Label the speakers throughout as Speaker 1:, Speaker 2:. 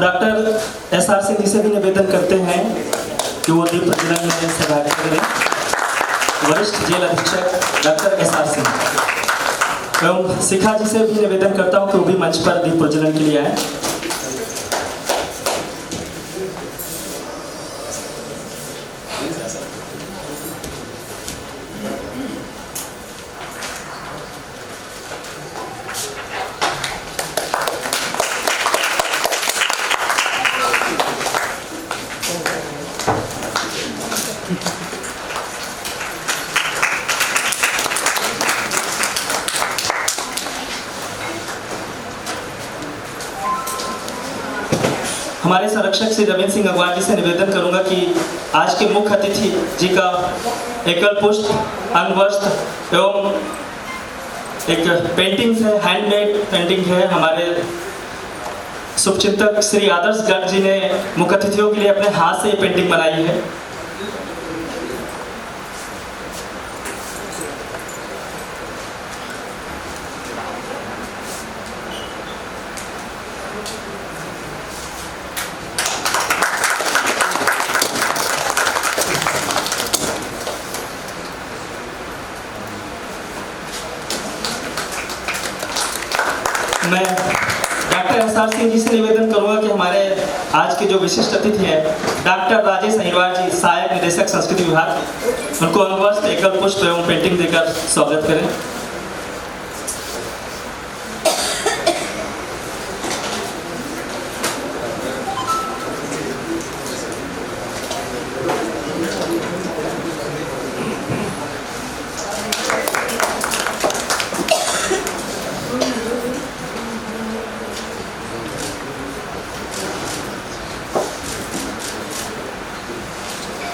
Speaker 1: Doctor SR Singh ji से भी निवेदन करते हैं कि वो दीप प्रज्वलन में सहभागिता करें। वरिष्ठ जेल अधीक्षक डॉक्टर एसआर सिंह एवं शिखा जी से भी निवेदन करता हूँ कि वो भी मंच पर दीप प्रज्वलन के लिए आए। हमारे संरक्षक श्री रविंद्र सिंह अग्रवाल जी से निवेदन करूंगा कि आज के मुख्य अतिथि जी का एकल पुष्प, अंगवस्त्र एवं एक पेंटिंग है, हैंडमेड पेंटिंग है। हमारे शुभचिंतक श्री आदर्श गर्ग जी ने मुख्य अतिथियों के लिए अपने हाथ से ये पेंटिंग बनाई है। मैं डॉक्टर एसआर सिंह जी से निवेदन करूंगा कि हमारे आज के जो विशिष्ट अतिथि हैं डॉक्टर राजेश अहिरवार जी, सहायक निदेशक संस्कृति विभाग, उनको अंगवस्त्र, एकल पुष्प एवं पेंटिंग देकर स्वागत करें।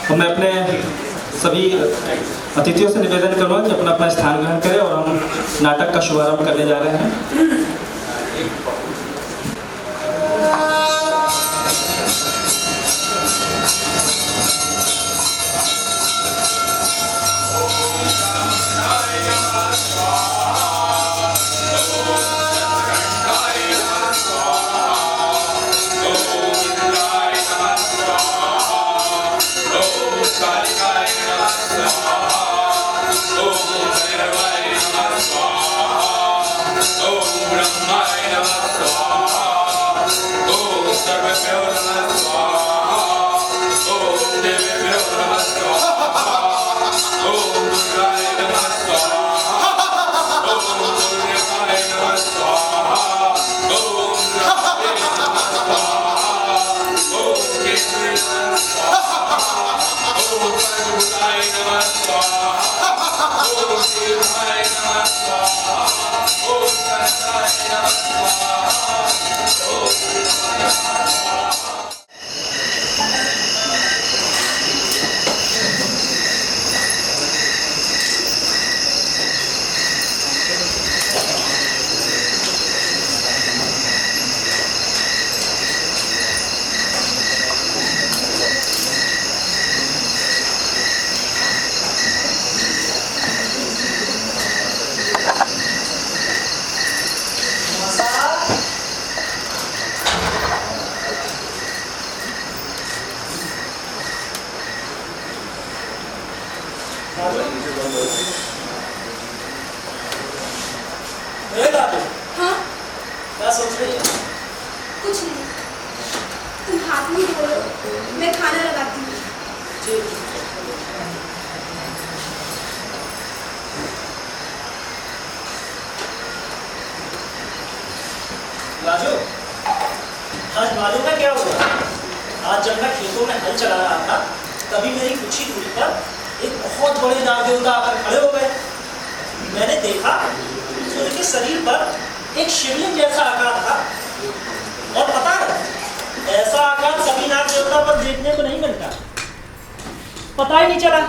Speaker 1: मैं अपने सभी अतिथियों से निवेदन करूंगा कि अपना अपना स्थान ग्रहण करें और हम नाटक का शुभारंभ करने जा रहे हैं।
Speaker 2: हाँ?
Speaker 3: क्या सोच रही है?
Speaker 2: कुछ नहीं, तुम हाथ नहीं धो लो, मैं खाना लगाती हूँ।
Speaker 3: ठीक। राजू, आज मालूम है क्या हुआ? आज जब मैं खेतों में हल चला रहा था, तभी मेरी कुछ ही दूरी पर एक बहुत बड़े नाग देवता आकर खड़े हो गए। मैंने देखा तो उनके शरीर पर एक शिवलिंग जैसा आकार था, और पता है ऐसा आकार सभी नाग देवता पर देखने को नहीं मिलता। पता ही नहीं चला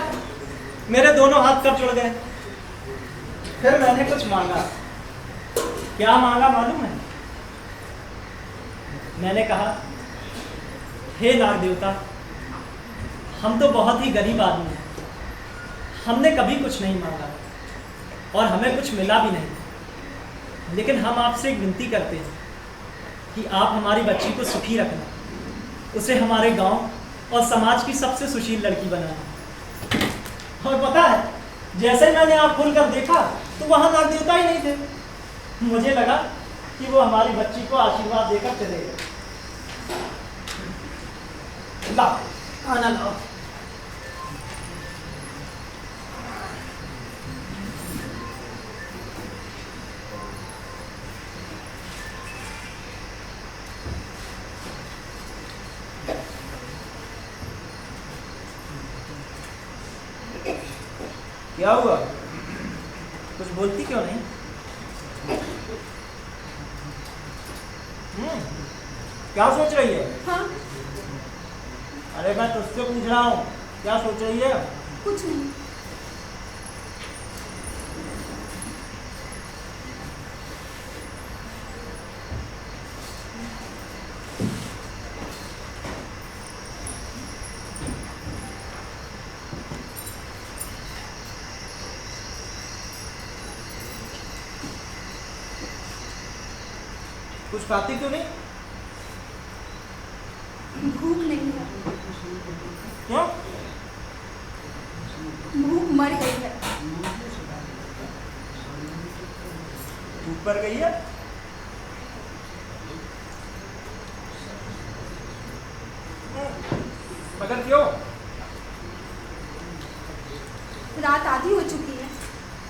Speaker 3: मेरे दोनों हाथ कब जुड़ गए। फिर मैंने कुछ मांगा। क्या मांगा मालूम है? मैंने कहा, हे नाग देवता, हम तो बहुत ही गरीब आदमी हैं, हमने कभी कुछ नहीं मांगा और हमें कुछ मिला भी नहीं, लेकिन हम आपसे एक विनती करते हैं कि आप हमारी बच्ची को सुखी रखना, उसे हमारे गांव और समाज की सबसे सुशील लड़की बनाना। और पता है, जैसे मैंने आँख खोलकर देखा तो वहाँ नाग देवता ही नहीं थे। मुझे लगा कि वो हमारी बच्ची को आशीर्वाद देकर चले गए। लाओ, खाना लाओ। क्या हुआ? कुछ बोलती क्यों नहीं? क्या सोच रही है?
Speaker 2: हाँ,
Speaker 3: अरे मैं तुझसे पूछ रहा हूँ, क्या सोच रही है?
Speaker 2: कुछ नहीं।
Speaker 3: कुछ खाती क्यों नहीं?
Speaker 2: भूख नहीं है।
Speaker 3: क्यों?
Speaker 2: भूख मर गई है।
Speaker 3: धूप पर गई है? मगर क्यों?
Speaker 2: रात आधी हो चुकी है,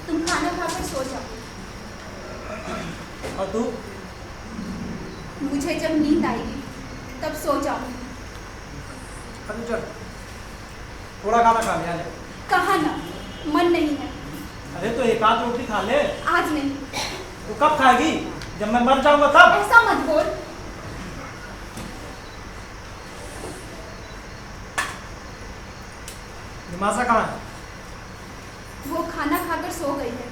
Speaker 2: तुम खाना खाकर सो जाओ।
Speaker 3: और तू?
Speaker 2: मुझे जब नींद आएगी तब सो जाऊंगी।
Speaker 3: अरे चल, थोड़ा खाना खा लिया ले।
Speaker 2: कहा ना, मन नहीं है।
Speaker 3: अरे तो एक आध रोटी खा ले।
Speaker 2: आज नहीं।
Speaker 3: तो कब खाएगी? जब मैं मर जाऊंगा तब?
Speaker 2: ऐसा मत बोल।
Speaker 3: निमासा कहाँ है?
Speaker 2: वो खाना खाकर सो गई है।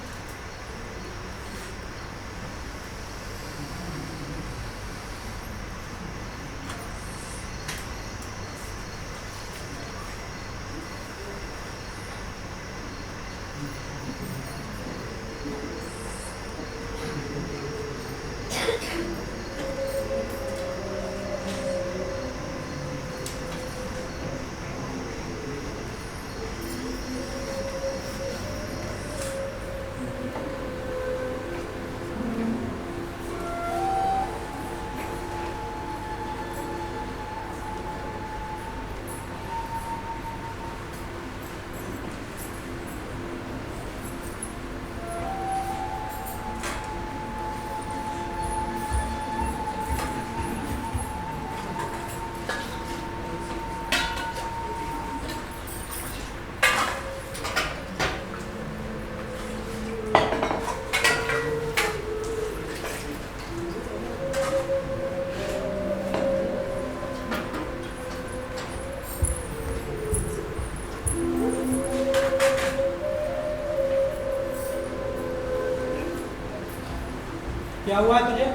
Speaker 3: क्या हुआ है तुझे?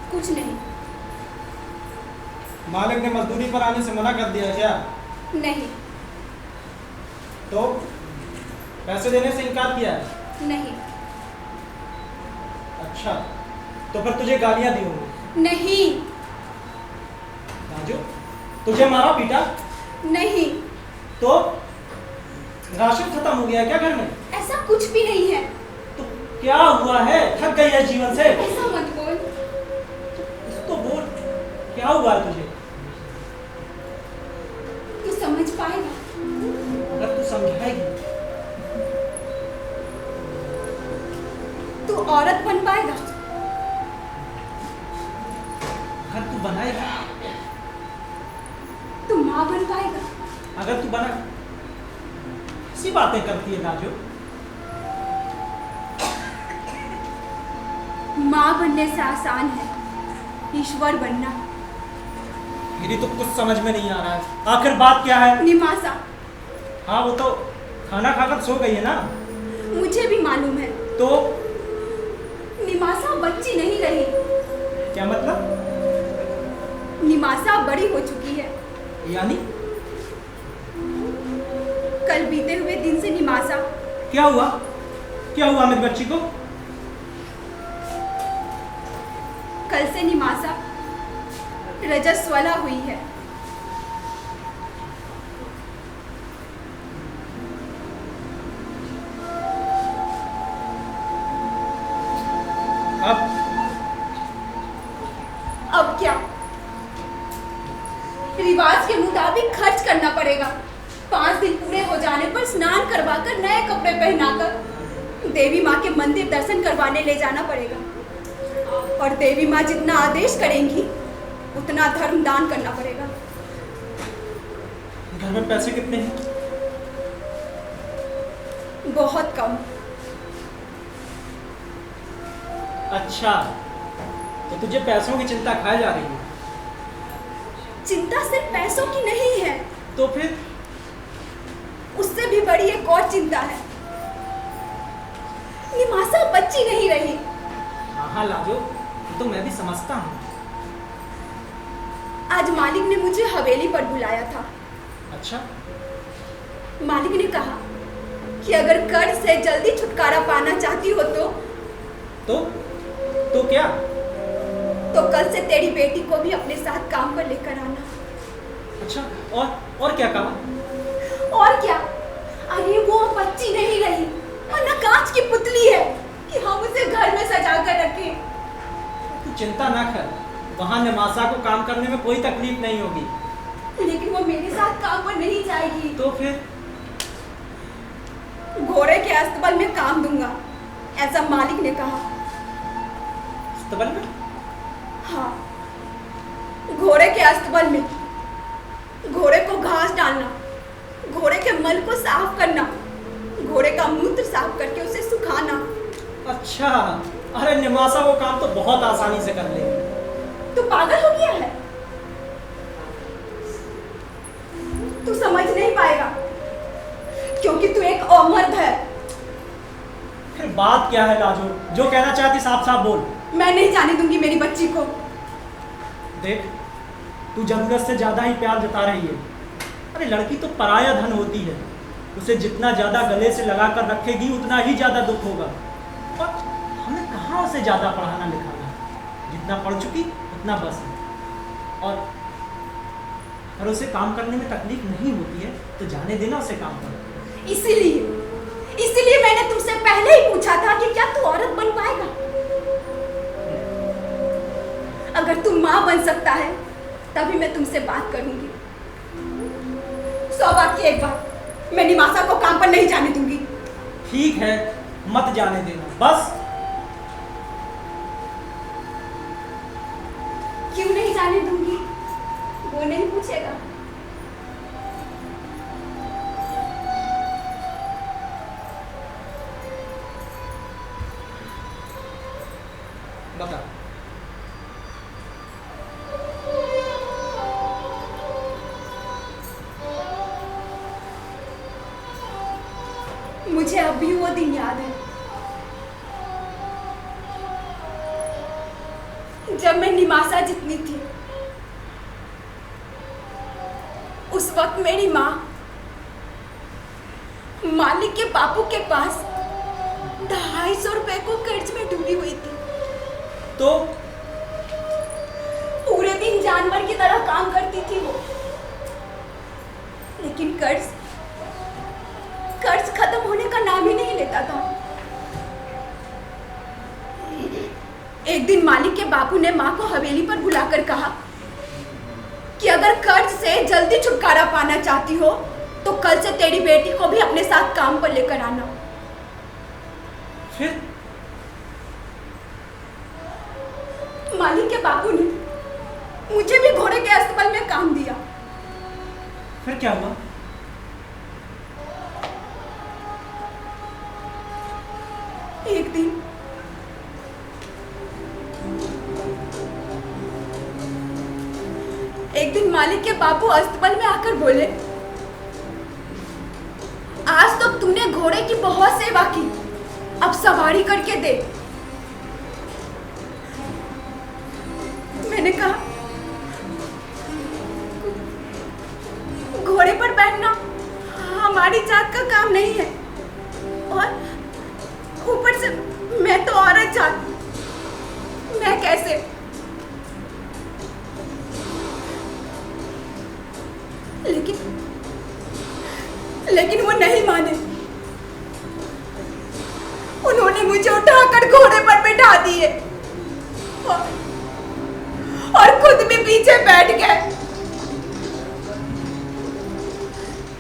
Speaker 2: कुछ नहीं।
Speaker 3: मालिक ने मजदूरी पर आने से मना कर दिया क्या?
Speaker 2: नहीं।
Speaker 3: तो पैसे देने से इनकार किया है?
Speaker 2: नहीं।
Speaker 3: अच्छा, तो फिर तुझे गालियां दी होंगी?
Speaker 2: नहीं।
Speaker 3: राजू, तुझे मारा पीटा?
Speaker 2: नहीं।
Speaker 3: तो राशन खत्म हो गया क्या घर में?
Speaker 2: ऐसा कुछ भी नहीं है।
Speaker 3: तो क्या हुआ है? थक गई है जीवन से?
Speaker 2: ऐसा मत बोल।
Speaker 3: तो बोल, क्या हुआ है तुझे?
Speaker 2: तू समझ पाएगा।
Speaker 3: अगर तू समझाएगी
Speaker 2: तू औरत बन पाएगा।
Speaker 3: अगर तू बनाएगा,
Speaker 2: तू माँ बन पाएगा।
Speaker 3: अगर तू बना, ऐसी बातें करती है राजू।
Speaker 2: माँ बनने से आसान है ईश्वर बनना।
Speaker 3: मेरी तो कुछ समझ में नहीं आ रहा है, आखिर बात क्या है?
Speaker 2: निमासा।
Speaker 3: हाँ, वो तो खाना खाकर सो गई है ना।
Speaker 2: मुझे भी मालूम है।
Speaker 3: तो
Speaker 2: निमासा बच्ची नहीं रही।
Speaker 3: क्या मतलब?
Speaker 2: निमासा बड़ी हो चुकी है।
Speaker 3: यानी
Speaker 2: कल बीते हुए दिन से निमासा।
Speaker 3: क्या हुआ? क्या हुआ मेरी बच्ची को?
Speaker 2: कल से निमासा रजस्वला हुई है। अब क्या? रिवाज के मुताबिक खर्च करना पड़ेगा। 5 दिन पूरे हो जाने पर स्नान करवाकर नए कपड़े पहनाकर देवी माँ के मंदिर दर्शन करवाने ले जाना पड़ेगा और देवी माँ जितना आदेश करेंगी उतना धर्म दान करना पड़ेगा।
Speaker 3: घर में पैसे कितने हैं?
Speaker 2: बहुत कम।
Speaker 3: अच्छा, तो तुझे पैसों की चिंता खाए जा रही है?
Speaker 2: चिंता सिर्फ पैसों की नहीं है,
Speaker 3: तो फिर?
Speaker 2: उससे भी बड़ी एक और चिंता है। निमासा बच्ची नहीं रही।
Speaker 3: हाँ लाजो, तो मैं भी समझता हूँ।
Speaker 2: आज मालिक ने मुझे हवेली पर बुलाया था।
Speaker 3: अच्छा?
Speaker 2: मालिक ने कहा कि अगर कर्ज से जल्दी छुटकारा पाना चाहती हो
Speaker 3: तो क्या?
Speaker 2: तो कल से तेरी बेटी को भी अपने साथ काम पर लेकर आना।
Speaker 3: अच्छा, और क्या कहा?
Speaker 2: और क्या? अरे वो बच्ची नहीं रही, वरना कांच की पुतली है कि हम उसे घर में सजा कर रखें।
Speaker 3: तू चिंता ना कर, वहाँ निमासा को काम करने में कोई तकलीफ नहीं होगी।
Speaker 2: लेकिन वो मेरे साथ काम पर नहीं जाएगी।
Speaker 3: तो फिर?
Speaker 2: घोड़े के अस्तबल में काम दूंगा, ऐसा मालिक ने कहा।
Speaker 3: अस्तबल में?
Speaker 2: हाँ, घोड़े के अस्तबल में। घोड़े को घास डालना, घोड़े के मल को साफ करना, घोड़े का मूत्र साफ करके उसे सुखाना।
Speaker 3: अच्छा, अरे निमासा वो काम तो बहुत आसानी से कर लेगी।
Speaker 2: तू पागल हो गया है? तू समझ नहीं पाएगा क्योंकि तू एक अमर्द है।
Speaker 3: फिर बात क्या है लाजो? जो कहना चाहती साफ साफ बोल।
Speaker 2: मैं नहीं जाने दूंगी मेरी बच्ची को।
Speaker 3: देख, तू जरूरत से ज्यादा ही प्यार जता रही है। अरे लड़की तो पराया धन होती है, उसे जितना ज्यादा गले से लगा कर रखेगी उतना ही ज्यादा दुख होगा। और हमें कहाँ उसे ज्यादा पढ़ाना लिखाना है? जितना पढ़ चुकी उतना बस है। और अगर उसे काम करने में तकलीफ नहीं होती है तो जाने देना उसे काम करने।
Speaker 2: इसीलिए मैंने तुमसे पहले ही पूछा था कि क्या तू औरत बन पाएगा। अगर तू माँ बन सकता है तभी मैं तुमसे बात करूंगी। 100 बात की एक बात, मैं निमासा को काम पर नहीं जाने दूंगी।
Speaker 3: ठीक है, मत जाने देना बस।
Speaker 2: क्यों नहीं जाने दूंगी? वो नहीं पूछेगा।
Speaker 3: बता।
Speaker 2: मुझे अब भी वो दिन याद है जब मैं निमासा जितनी थी। उस वक्त मेरी माँ मालिक के बापू के पास 250 रुपए को कर्ज में डूबी हुई थी।
Speaker 3: तो
Speaker 2: पूरे दिन जानवर की तरह काम करती थी वो, लेकिन कर्ज खत्म होने का नाम ही नहीं लेता था। एक दिन मालिक के बापू ने माँ को हवेली पर बुलाकर कहा कि अगर कर्ज से जल्दी छुटकारा पाना चाहती हो तो कल से तेरी बेटी को भी अपने साथ काम पर लेकर आना।
Speaker 3: फिर
Speaker 2: मालिक के बापू ने मुझे भी घोड़े के अस्तबल में काम दिया।
Speaker 3: फिर क्या हुआ?
Speaker 2: एक दिन मालिक के बापू अस्तबल में आकर बोले, आज तो तूने घोड़े की बहुत सेवा की, अब सवारी करके दे। मैंने कहा, घोड़े पर बैठना हमारी जात का काम नहीं है, और ऊपर से मैं तो औरत जात, मैं कैसे? लेकिन वो नहीं माने। उन्होंने मुझे उठाकर घोड़े पर बिठा दिए और खुद भी पीछे बैठ गए।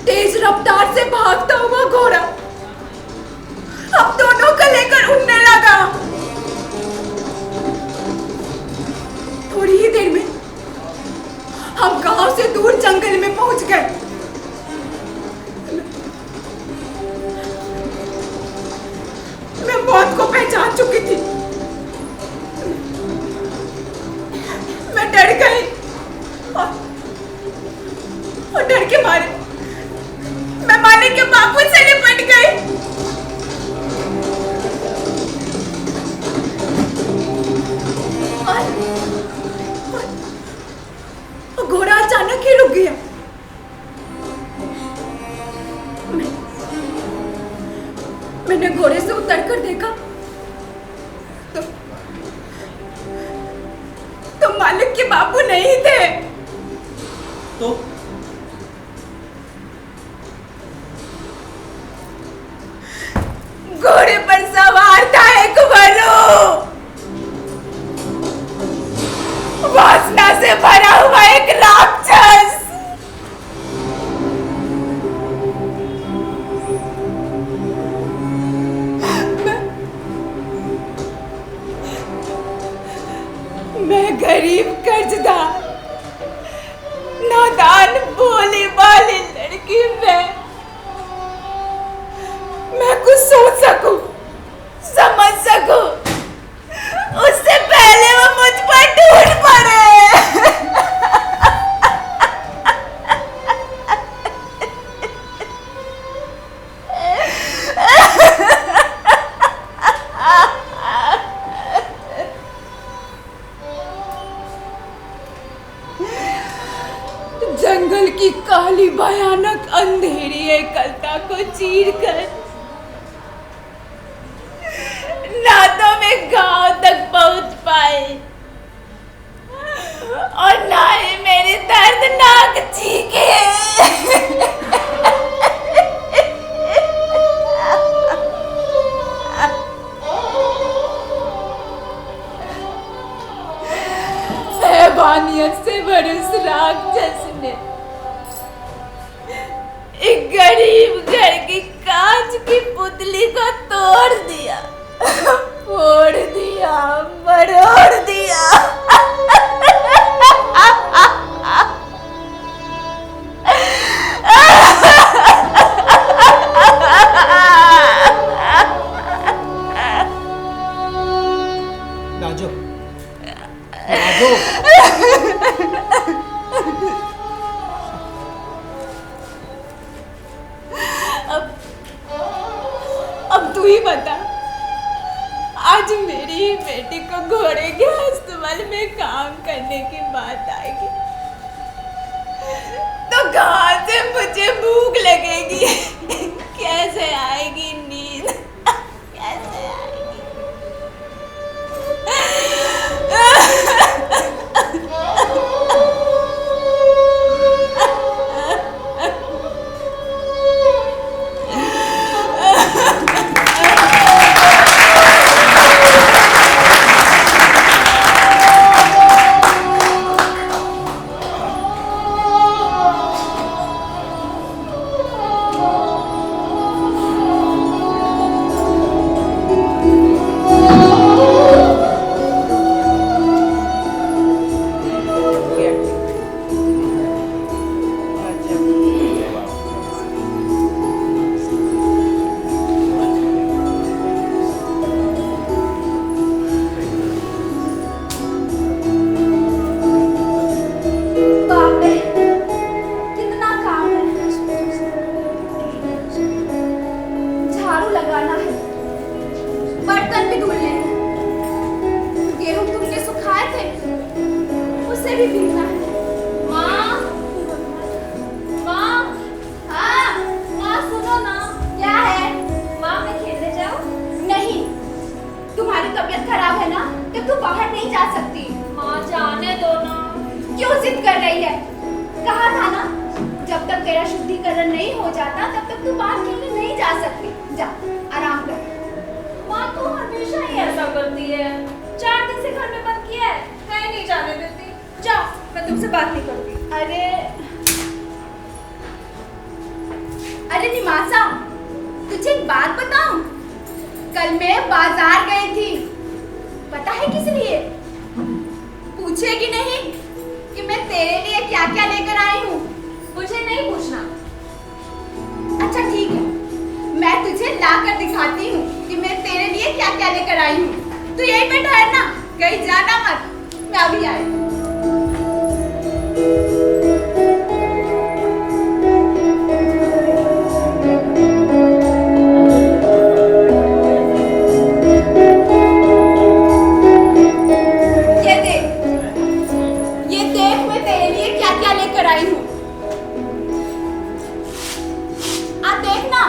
Speaker 2: तेज रफ्तार से भागता हुआ घोड़ा हम दोनों को लेकर उड़ने लगा। थोड़ी ही देर में हम गांव से दूर जंगल में पहुंच गए। मैं मौत को पहचान चुकी थी। मैं डर गई और डर के मारे मैं मालिक के बापू से लिपट गई। और घोड़ा अचानक ही रुक गया। मैंने घोड़े से उतरकर देखा तो मालिक के बापू नहीं थे।
Speaker 3: तो
Speaker 2: घोड़े पर सवार था एक वरु, वासना से भरा हुआ एक राक्षस। मैं गरीब कर्जदार नादान भोली भाली लड़की मैं कुछ सोच सकूं, समझ सकूं, उससे पहले वो मुझ पर टूट पड़े। जंगल की काली भयानक अंधेरी एकलता को चीरकर ना तो मैं गांव तक पहुंच पाई और ना ही मेरी दर्दनाक चीखें हैवानियत से भरे उस राक्षस ने एक गरीब घर की कांच की पुतली को तोड़ दिया, फोड़ दिया, मरोड़ दिया।
Speaker 3: राजू, राजू।
Speaker 2: अब तू ही बता, आज मेरी बेटी को घोड़े के अस्तबल में काम करने की बात आएगी तो कहाँ से मुझे भूख लगेगी, कैसे आएगी नींद, कैसे आएगी। जब तक तेरा शुद्धिकरण नहीं हो जाता तब तक तू बाहर खेलने नहीं जा सकती। जा आराम कर।
Speaker 4: माँ तो हमेशा ही ऐसा करती है। 4 दिन से घर में बंद किया है, कहीं नहीं जाने देती। जाओ, मैं तुमसे बात नहीं करती।
Speaker 2: अरे निमासा, तुझे एक बात बताऊं? कल मैं बाजार गई थी। पता है किस लिए? पूछेगी नहीं कि मैं तेरे लिए क्या क्या लेकर आई हूँ?
Speaker 4: मुझे नहीं पूछना।
Speaker 2: अच्छा ठीक है, मैं तुझे लाकर दिखाती हूँ कि मैं तेरे लिए क्या क्या लेकर आई हूँ। तू यहीं पे ठहरना, कहीं जाना मत। मैं अभी आई। ये देख मैं तेरे लिए क्या क्या लेकर आई हूँ। देखना।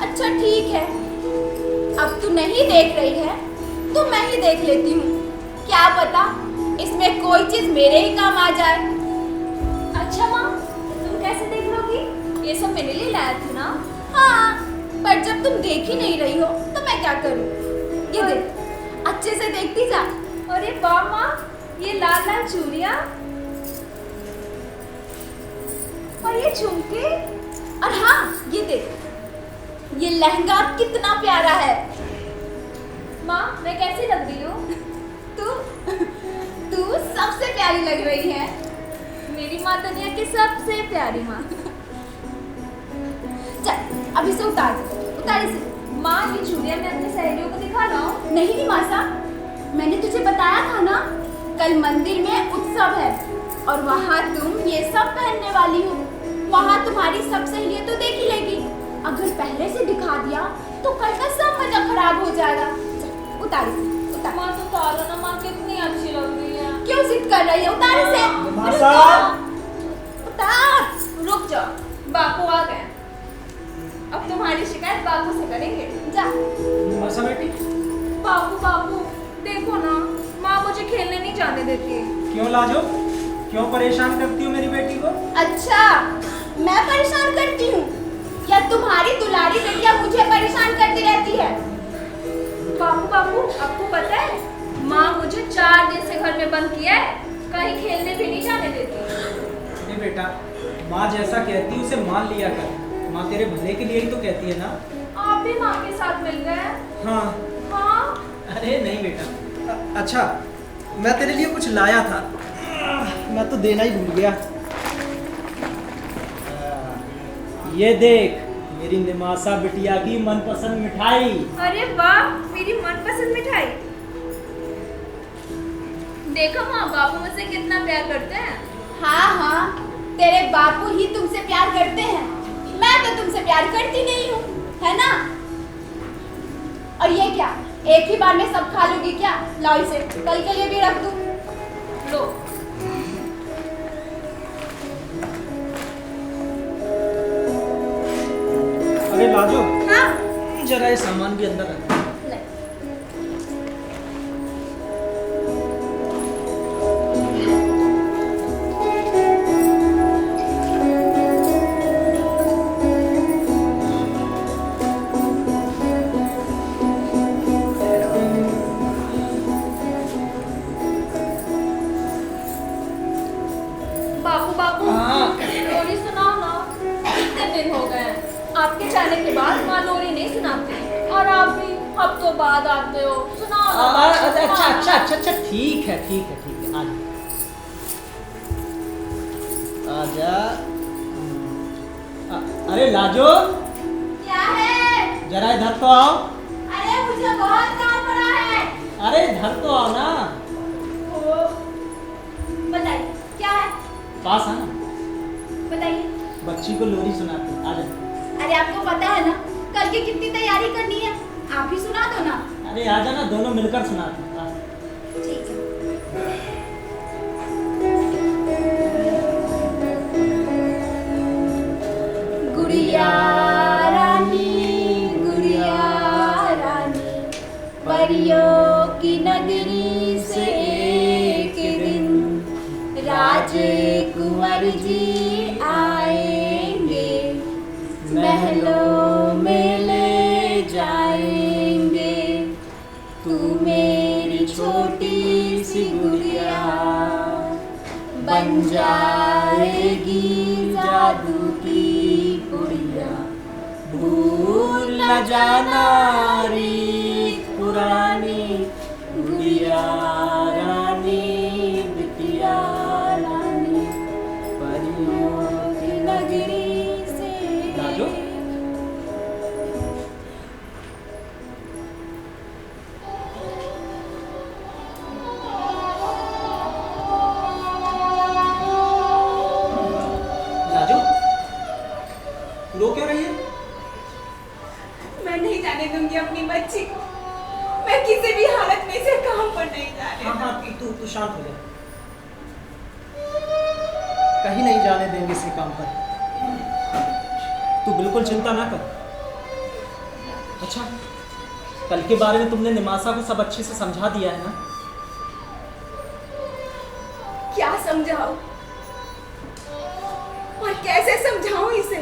Speaker 2: अच्छा ठीक है, अब तू नहीं देख रही है तो मैं ही देख लेती हूँ। क्या पता इसमें कोई चीज मेरे ही काम आ जाए।
Speaker 4: अच्छा माँ, तुम कैसे देख लोगी? ये सब मेरे लिए लाया थी ना?
Speaker 2: हाँ, पर जब तुम देख ही नहीं रही हो तो मैं क्या करूँ? ये देख, अच्छे से देखती जा।
Speaker 4: अरे वाह माँ, ये लाल लाल चूड़ियाँ
Speaker 2: और ये झुमके, और हाँ ये देख, ये लहंगा कितना प्यारा है।
Speaker 4: माँ मैं कैसी लग रही हूँ?
Speaker 2: तू तू सबसे प्यारी लग रही है।
Speaker 4: मेरी माँ दुनिया की सबसे प्यारी माँ।
Speaker 2: चल अभी से उतार इसे।
Speaker 4: माँ ये चूड़ियाँ मैं अपनी सहेलियों को दिखा लाऊं?
Speaker 2: नहीं मासा, मैंने तुझे बताया था ना, कल मंदिर में उत्सव है और वहाँ तुम ये सब पहनने वाली हो। वहाँ तुम्हारी सब सहेलियाँ तो देख ही लेगी। अगर पहले से दिखा दिया तो कल का सब मजा खराब हो जाएगा। उतार इसे, उतार।
Speaker 4: माँ तो तारा ना, माँ कितनी अच्छी लग रही है।
Speaker 2: क्यों जिद कर रही है? उतार इसे।
Speaker 3: मासा!
Speaker 2: उतार।
Speaker 4: रुक जाओ, बापू आ गए। अब तुम्हारी शिकायत बापू से करेंगे।
Speaker 2: जा।
Speaker 3: मासा बेटी,
Speaker 4: बापू बापू देखो ना, माँ मुझे खेलने नहीं जाने देती।
Speaker 3: क्यों लाजो? क्यों परेशान करती हो मेरी बेटी को?
Speaker 2: अच्छा, मैं परेशान करती हूँ या तुम्हारी दुलारी बेटिया मुझे परेशान करती रहती है?
Speaker 4: बापू बापू आपको पता है, माँ मुझे 4 दिन से घर में बंद किया है, कहीं खेलने भी नहीं जाने देती।
Speaker 3: नहीं बेटा, माँ जैसा कहती है उसे मान लिया कर। माँ तेरे भले के लिए ही तो कहती है ना।
Speaker 4: आप भी माँ के साथ मिल गए?
Speaker 3: हाँ।
Speaker 4: हाँ।
Speaker 3: अरे नहीं बेटा। अच्छा, मैं तेरे लिए कुछ लाया था, मैं तो देना ही भूल गया। ये देख, मेरी निमासा बिटिया की मनपसंद मिठाई।
Speaker 4: अरे वाह, मेरी मनपसंद मिठाई। देखो माँ, बापू मुझसे कितना प्यार करते हैं।
Speaker 2: हाँ हाँ, तेरे बापू ही तुमसे प्यार करते हैं, मैं तो तुमसे प्यार करती नहीं हूँ, है ना? और ये क्या, एक ही बार में सब खा लूंगी क्या? लाओ इसे, कल के लिए भी रख दूँ।
Speaker 4: लो।
Speaker 3: अरे लाजो,
Speaker 2: हाँ
Speaker 3: जरा ये सामान भी अंदर रख।
Speaker 2: ले।
Speaker 4: बापू बापू लोरी सुनाओ ना, कितने दिन हो गए हैं आपके जाने के बाद माँ लोरी नहीं सुनाती, और आप भी हफ्तों बाद आते हो। सुनाओ ना बापू,
Speaker 3: अच्छा
Speaker 4: सुनाओ
Speaker 3: अच्छा
Speaker 4: ना।
Speaker 3: अच्छा, ठीक है आजा। अरे लाजो,
Speaker 2: क्या है?
Speaker 3: जरा इधर तो आओ।
Speaker 2: अरे मुझे बहुत काम पड़ा है।
Speaker 3: अरे इधर तो आओ ना।
Speaker 2: बताइए क्या है?
Speaker 3: पास आना,
Speaker 2: बताइए।
Speaker 3: बच्ची को लोरी सुनाते। आजा।
Speaker 2: अरे आपको पता है ना कल की कितनी तैयारी करनी है, आप ही सुना दो ना।
Speaker 3: अरे आजा ना, दोनों मिलकर सुनाते।
Speaker 2: ठीक है। गुड़िया रानी, परियों की नगरी से एक दिन राजकुंवर जी
Speaker 5: बन जाएगी जादू की गुड़िया, भूल न जाना रीत पुरानी, गुड़िया रानी बिटिया रानी, परियों की नगरी से।
Speaker 3: राजू? राजू, रो क्यों रही है?
Speaker 2: मैं नहीं जाने दूंगी अपनी बच्ची को। मैं किसी भी हालत में इसे काम पर नहीं जाने
Speaker 3: हाँ
Speaker 2: दूंगी।
Speaker 3: तू शांत हो जा। कहीं नहीं जाने देंगे इसे काम पर। तू बिल्कुल चिंता ना कर। अच्छा, कल के बारे में तुमने निमासा को सब अच्छे से समझा दिया है ना?
Speaker 2: क्या समझाऊं और कैसे समझाऊं इसे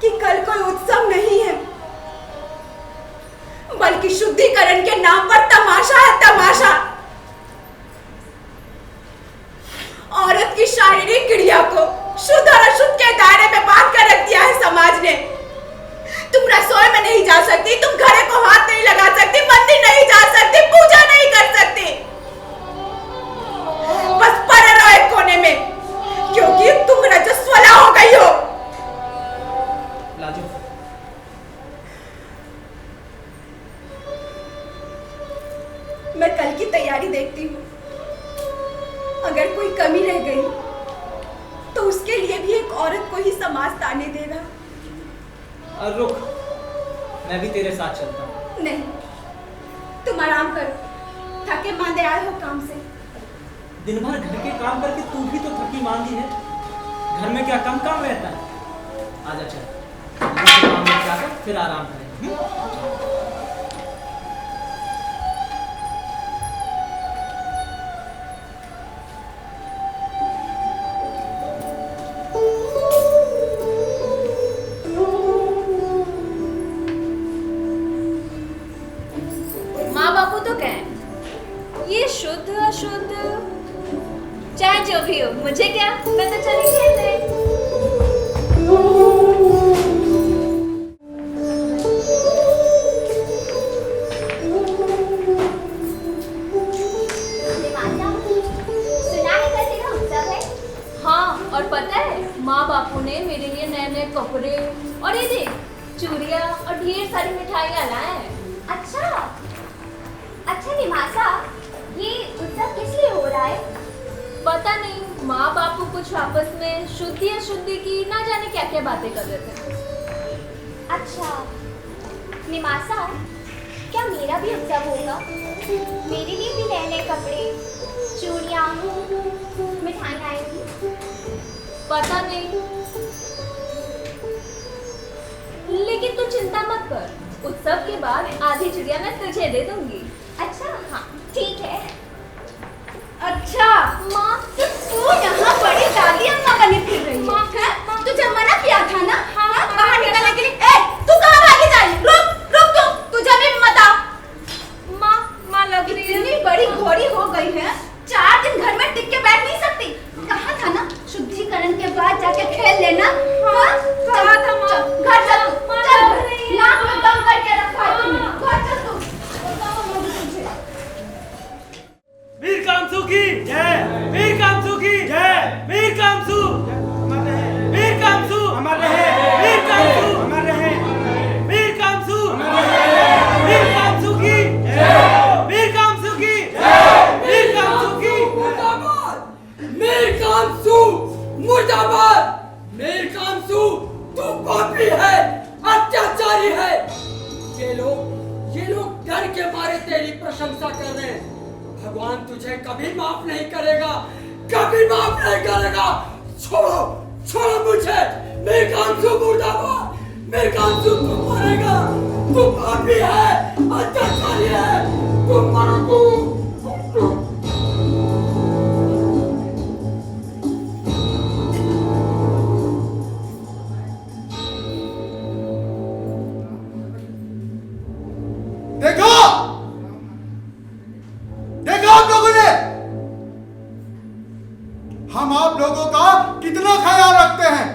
Speaker 2: कि कल कोई उत्सव नहीं है, बल्कि शुद्धिकरण के नाम पर तमाशा है, तमाशा। औरत की शारीरिक क्रिया को शुद्ध और अशुद्ध के दायरे में बांध कर रख दिया है समाज ने। तुम रसोई में नहीं जा सकती, तुम घरे को हाथ नहीं लगा सकती, मंदिर नहीं जा सकती, पूजा नहीं कर सकती, बस पड़े रहो एक कोने में, क्योंकि तुम रजस्वला हो गई हो।
Speaker 3: लाजू,
Speaker 2: मैं कल की तैयारी देखती हूँ। अगर कोई कमी रह गई तो उसके लिए भी एक औरत को ही समाज ताने देगा।
Speaker 3: और रुक, मैं भी तेरे साथ चलता हूँ।
Speaker 2: नहीं, तुम आराम करो, थके मांदे आए हो काम से।
Speaker 3: दिन भर घर के काम करके तू भी तो थकी मांदी है। घर में क्या कम काम रहता है? आजा चल, काम में जाकर फिर आराम करेंगे।
Speaker 4: माँ बापू तो कहें ये शुद्ध अशुद्ध चाहे जो भी हो, मुझे क्या, मैं तो चली खेलने।
Speaker 5: सुना है कल तेरा उत्सव है?
Speaker 4: हाँ, और पता है माँ बापू ने मेरे लिए नए नए कपड़े और ये देख चूड़ियाँ और ढेर सारी मिठाइयाँ लाए हैं।
Speaker 5: अच्छा निमासा, ये उत्सव किस लिए हो रहा है?
Speaker 4: पता नहीं, माँ बापू कुछ आपस में शुद्धि अशुद्धि की ना जाने क्या क्या बातें कर रहे थे।
Speaker 5: अच्छा निमासा, क्या मेरा भी उत्सव होगा? मेरे लिए भी नए नए कपड़े, चूड़ियाँ, मिठाइयाँ आएंगी?
Speaker 4: पता नहीं, लेकिन तू चिंता मत कर, उत्सव के बाद आधी चिड़िया मैं तुझे दे दूंगी।
Speaker 5: अच्छा हाँ ठीक है।
Speaker 2: अच्छा
Speaker 4: माँ,
Speaker 2: तो तू यहाँ बड़ी दादी अम्मा बनी फिर रही है? तुझे मना किया था ना बाहर निकलने के लिए। तू कहाँ भागी जा रही? रुक तुझे भी मत आ।
Speaker 4: माँ लग रही है।
Speaker 2: इतनी बड़ी घोड़ी हो गई है, 4 दिन घर में टिक के बैठ नहीं सकती। कहा था ना शुद्धिकरण के बाद जाके खेल लेना।
Speaker 4: कहा था माँ।
Speaker 2: घर चल,
Speaker 4: माँ
Speaker 2: चल
Speaker 4: लग रही है।
Speaker 2: नाक में दम करके रखा है तुमने। घर चल तू।
Speaker 6: वीर कामसू की जय, वीर कामसू की जय, वीर कामसू अमर रहे, वीर कामसू अमर रहे, वीर कामसू अमर रहे, वीर कामसू अमर रहे, वीर कामसू की जय, वीर कामसू की जय, वीर कामसू की मुर्दाबाद, वीर कामसू मुर्दाबाद, वीर कामसू तू पापी है, अत्याचारी है। ये लोग डर के मारे तेरी प्रशंसा कर रहे हैं। भगवान तुझे कभी माफ नहीं करेगा, कभी माफ नहीं करेगा। छोड़ो मुझे। मेरे कामसू मुर्दाबाद, मेरे कामसू तू मरेगा, तू पापी है, अत्याचारी है, तू मरोगे।
Speaker 7: देखो आप लोगों ने हम आप लोगों का कितना ख्याल रखते हैं।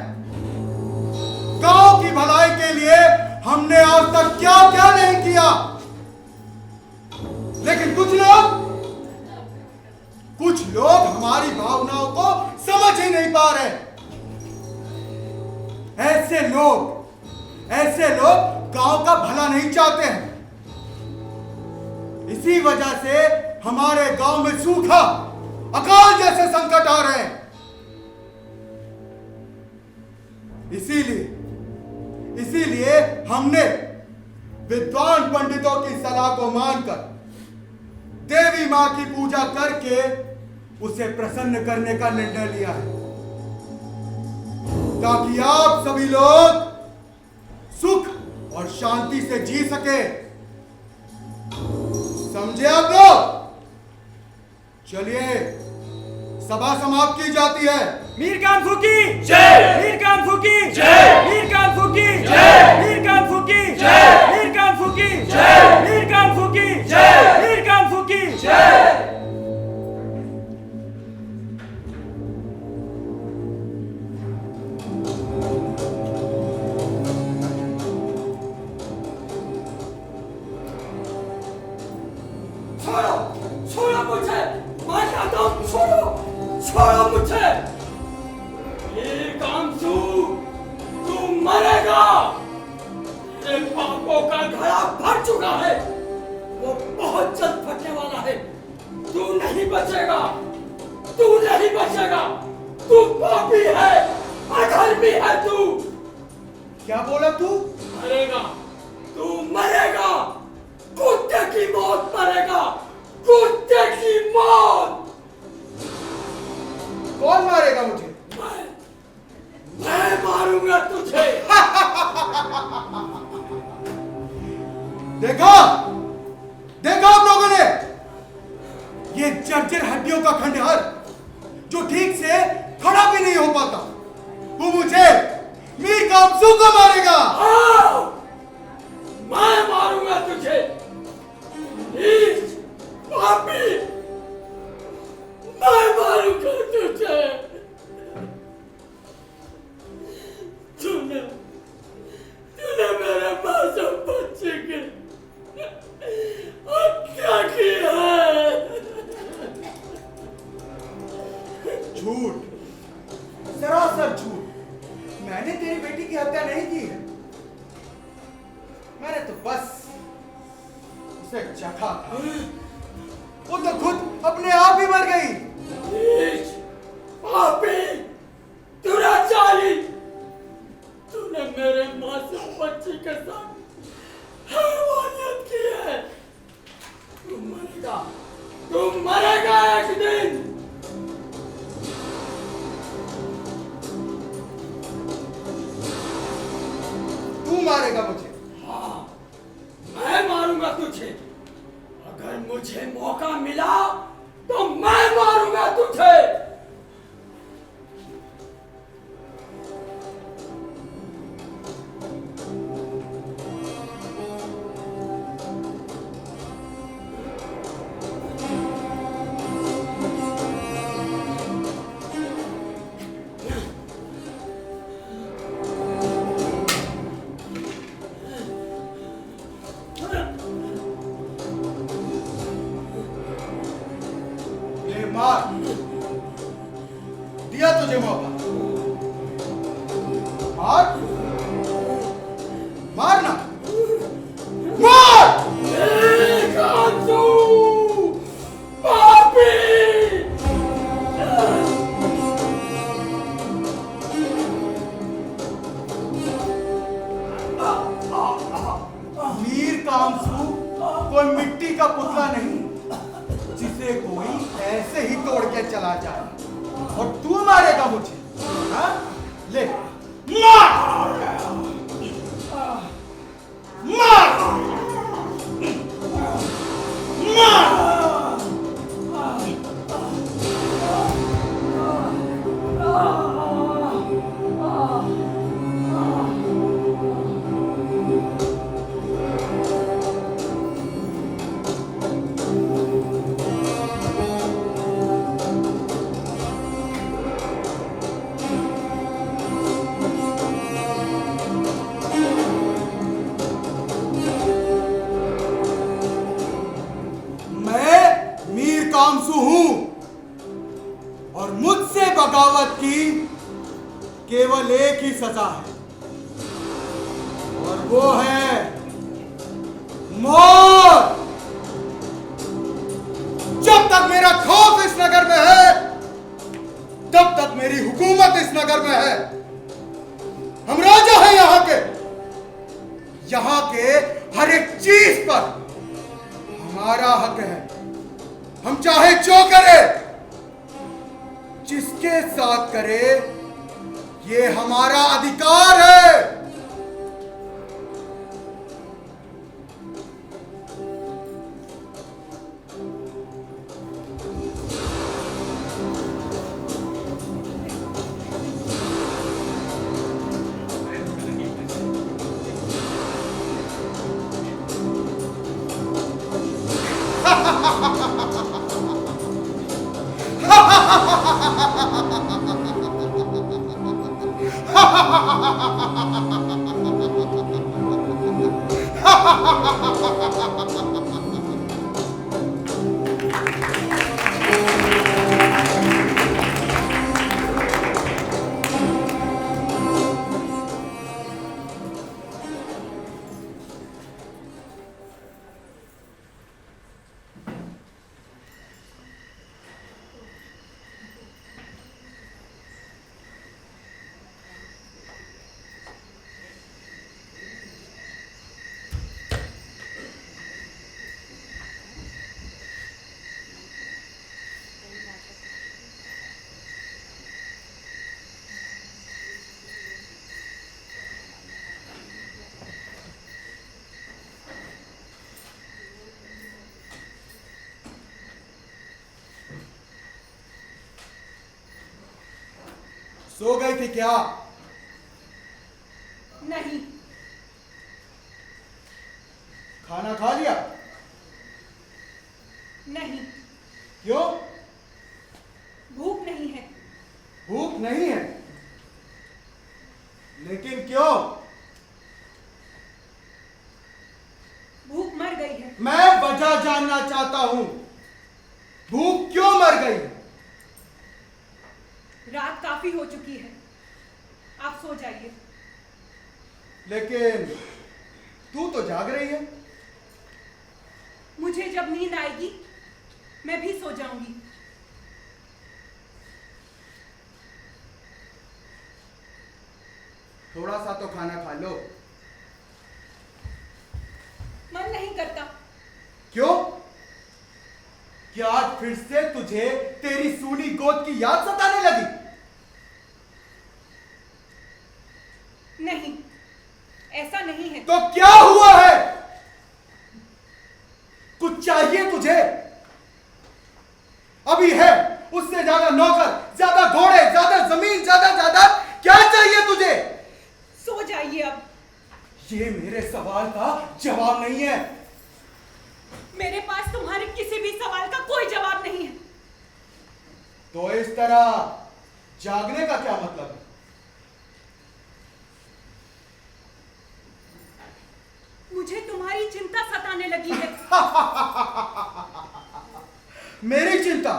Speaker 7: गांव की भलाई के लिए हमने आज तक क्या क्या नहीं किया, लेकिन कुछ लोग हमारी भावनाओं को समझ ही नहीं पा रहे। ऐसे लोग गांव का भला नहीं चाहते हैं। इसी वजह से हमारे गांव में सूखा, अकाल जैसे संकट आ रहे हैं। इसीलिए हमने विद्वान पंडितों की सलाह को मानकर देवी मां की पूजा करके उसे प्रसन्न करने का निर्णय लिया है, ताकि आप सभी लोग सुख और शांति से जी सके। समझे आप लोग? चलिए, सभा समाप्त की जाती है।
Speaker 6: मीर कामसू की जय, मीर कामसू की जय, मीर कामसू की जय, मीर कामसू की जय, मीर कामसू की जय, मीर कामसू की जय, मीर कामसू की जय। छोड़ो मुझे, मैं कहता हूँ छोड़ो मुझे। मीर कामसू, तू मरेगा। तेरे पापों का घड़ा भर चुका है, वो बहुत जल्द फटने वाला है। तू नहीं बचेगा, तू नहीं बचेगा। तू पापी है, अधर्मी है तू।
Speaker 7: क्या बोला तू?
Speaker 6: मरेगा, तू मरेगा। कुत्ते की मौत मरेगा, कुत्ते की मौत।
Speaker 7: कौन मारेगा मुझे?
Speaker 6: मैं मारूंगा तुझे।
Speaker 7: देखा आप लोगों ने, ये जर्जर हड्डियों का खंडहर जो ठीक से खड़ा भी नहीं हो पाता, वो मुझे मीर कामसू को मारेगा।
Speaker 6: मैं मारूंगा तुझे, नीच पापी। मैं मारूंगा तुझे। तूने मेरे मासूम बच्चे की हत्या की है।
Speaker 7: झूठ, सरासर झूठ। मैंने तेरी बेटी की हत्या नहीं की है। मैंने तो बस उसे चखा था। वो तो खुद अपने आप ही मर गई।
Speaker 6: नीच पापी, दुराचारी, तूने मेरे मासूम बच्चे के साथ हैवानियत की है। तू मरेगा एक दिन।
Speaker 7: तू मारेगा मुझे?
Speaker 6: हाँ, मैं मारूंगा तुझे। अगर मुझे मौका मिला तो मैं मारूंगा तुझे।
Speaker 7: मार दिया तुझे मौका। मारना मार।
Speaker 6: पापी,
Speaker 7: मीर कामसू कोई मिट्टी का पुतला नहीं जिसे कोई ऐसे ही तोड़ के चला जाए। और तू मारेगा मुझे? हाँ? ले मार मार मार। मीर कामसू हूं और मुझसे बगावत की केवल एक ही सजा है और वो है मौत। जब तक मेरा खौफ इस नगर में है तब तक मेरी हुकूमत इस नगर में है। हम राजा हैं यहाँ के हर एक चीज पर हमारा हक है। हम चाहे जो करे, जिसके साथ करे, ये हमारा अधिकार है। सो गई थी क्या?
Speaker 2: नहीं।
Speaker 7: खाना खा लिया?
Speaker 2: नहीं।
Speaker 7: क्यों?
Speaker 2: भूख नहीं है।
Speaker 7: भूख नहीं है? लेकिन क्यों?
Speaker 2: भूख मर गई है।
Speaker 7: मैं वजह जानना चाहता हूं। भूख क्यों मर गई?
Speaker 2: रात काफी हो चुकी है, आप सो जाइए।
Speaker 7: लेकिन तू तो जाग रही है।
Speaker 2: मुझे जब नींद आएगी मैं भी सो जाऊंगी।
Speaker 7: थोड़ा सा तो खाना खा लो।
Speaker 2: मन नहीं करता।
Speaker 7: क्यों? क्या आज फिर से तुझे तेरी सूनी गोद की याद सताने लगी?
Speaker 2: नहीं, ऐसा नहीं है।
Speaker 7: तो क्या हुआ है? कुछ चाहिए तुझे? अभी है, उससे ज्यादा नौकर, ज्यादा घोड़े, ज्यादा जमीन, ज्यादा जायदाद, क्या चाहिए तुझे?
Speaker 2: सो जाइए अब।
Speaker 7: ये मेरे सवाल का जवाब नहीं है।
Speaker 2: मेरे पास तुम्हारे किसी भी सवाल का कोई जवाब नहीं है।
Speaker 7: तो इस तरह जागने का क्या मतलब है?
Speaker 2: मुझे तुम्हारी चिंता सताने लगी है।
Speaker 7: मेरी चिंता?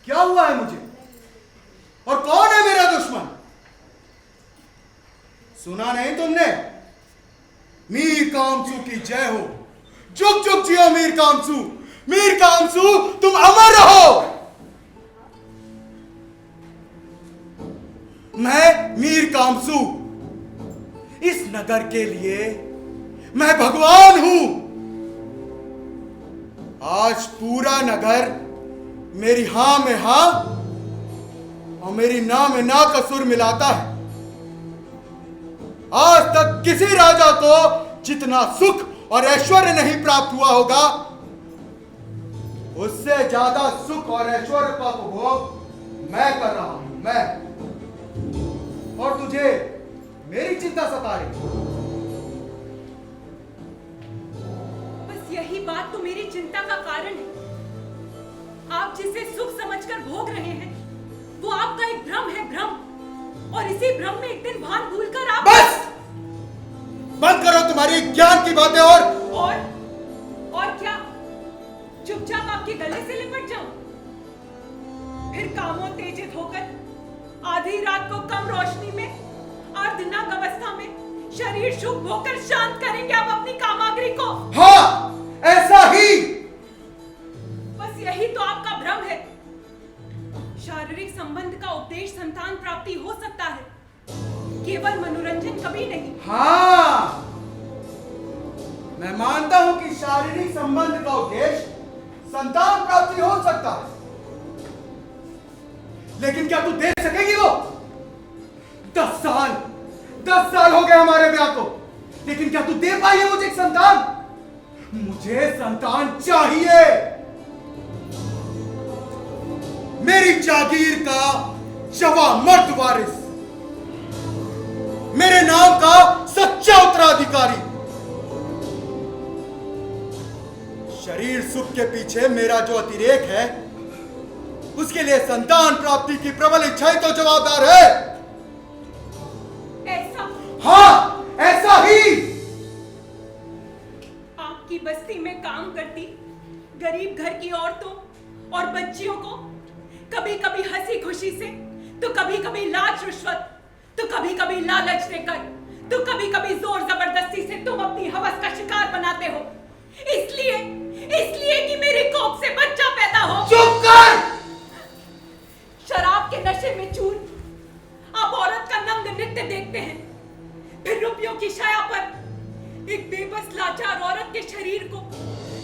Speaker 7: क्या हुआ है मुझे? और कौन है मेरा दुश्मन? सुना नहीं तुमने? मीर कामसू की जय हो। जुग जुग जियो मीर कामसू। मीर कामसू तुम अमर रहो। मैं मीर कामसू, इस नगर के लिए मैं भगवान हूं। आज पूरा नगर मेरी हां में हां और मेरी ना में ना का सुर मिलाता है। आज तक किसी राजा को जितना सुख और ऐश्वर्य नहीं प्राप्त हुआ होगा, उससे ज्यादा सुख और ऐश्वर्य का उपभोग मैं कर रहा हूं। मैं। और तुझे मेरी चिंता सता रही।
Speaker 2: बस यही बात तो मेरी चिंता का कारण है। आप जिसे सुख समझकर भोग रहे हैं, वो आपका एक भ्रम है, भ्रम। और इसी भ्रम में एक दिन भान भूलकर आप
Speaker 7: बस बंद करो तुम्हारी ज्ञान की बातें। और
Speaker 2: क्या?
Speaker 8: चुपचाप आपके गले से लिपट जाऊं, फिर कामोत्तेजित होकर आधी रात को कम रोशनी में अर्धनग्न अवस्था में शरीर शुभ होकर शांत करेंगे आप अपनी कामाग्री को।
Speaker 7: हाँ, ऐसा ही।
Speaker 8: बस यही तो आपका भ्रम है। शारीरिक संबंध का उपदेश संतान प्राप्ति हो सकता है, केवल मनोरंजन कभी नहीं।
Speaker 7: हाँ, मैं मानता हूं कि शारीरिक संबंध का उद्देश्य संतान प्राप्ति हो सकता है, लेकिन क्या तू दे सकेगी वो? 10 साल हो गए हमारे ब्याह को, लेकिन क्या तू दे पाई है मुझे एक संतान? मुझे संतान चाहिए। मेरी जागीर का जवा मर्द वारिस, मेरे नाम का सच्चा उत्तराधिकारी। शरीर सुख के पीछे मेरा जो अतिरेक है, उसके लिए संतान प्राप्ति की प्रबल इच्छा ही तो जवाबदार है।
Speaker 8: ऐसा?
Speaker 7: हाँ, ऐसा ही।
Speaker 8: आपकी बस्ती में काम करती गरीब घर की औरतों और बच्चियों को कभी कभी हंसी खुशी से, तो कभी कभी लाज रिश्वत, तो कभी कभी लालच देकर, तो कभी कभी जोर जबरदस्ती से तुम अपनी हवस का शिकार बनाते हो, इसलिए कि मेरी कोख से बच्चा पैदा हो।
Speaker 7: चुप कर।
Speaker 8: शराब के नशे में चूर आप औरत का नंग नृत्य देखते हैं, फिर रुपयों की छाया पर एक बेबस लाचार औरत के शरीर को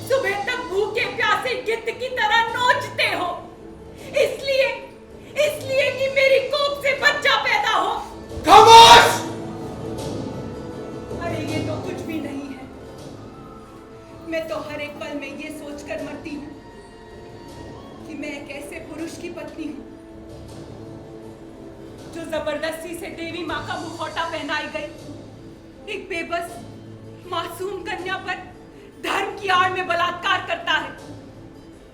Speaker 8: सुबह तक भूखे प्यासे गिद्ध की तरह नोचते हो, इसलिए कि मेरी कोख से बच्चा पैदा हो।
Speaker 7: खामोश।
Speaker 8: अरे ये तो कुछ भी नहीं है। मैं तो हर एक पल में ये सोचकर मरती हूँ कि मैं एक ऐसे पुरुष की पत्नी हूँ जो जबरदस्ती से देवी माँ का मुखौटा पहनाई गई, एक बेबस मासूम कन्या पर धर्म की आड़ में बलात्कार करता है।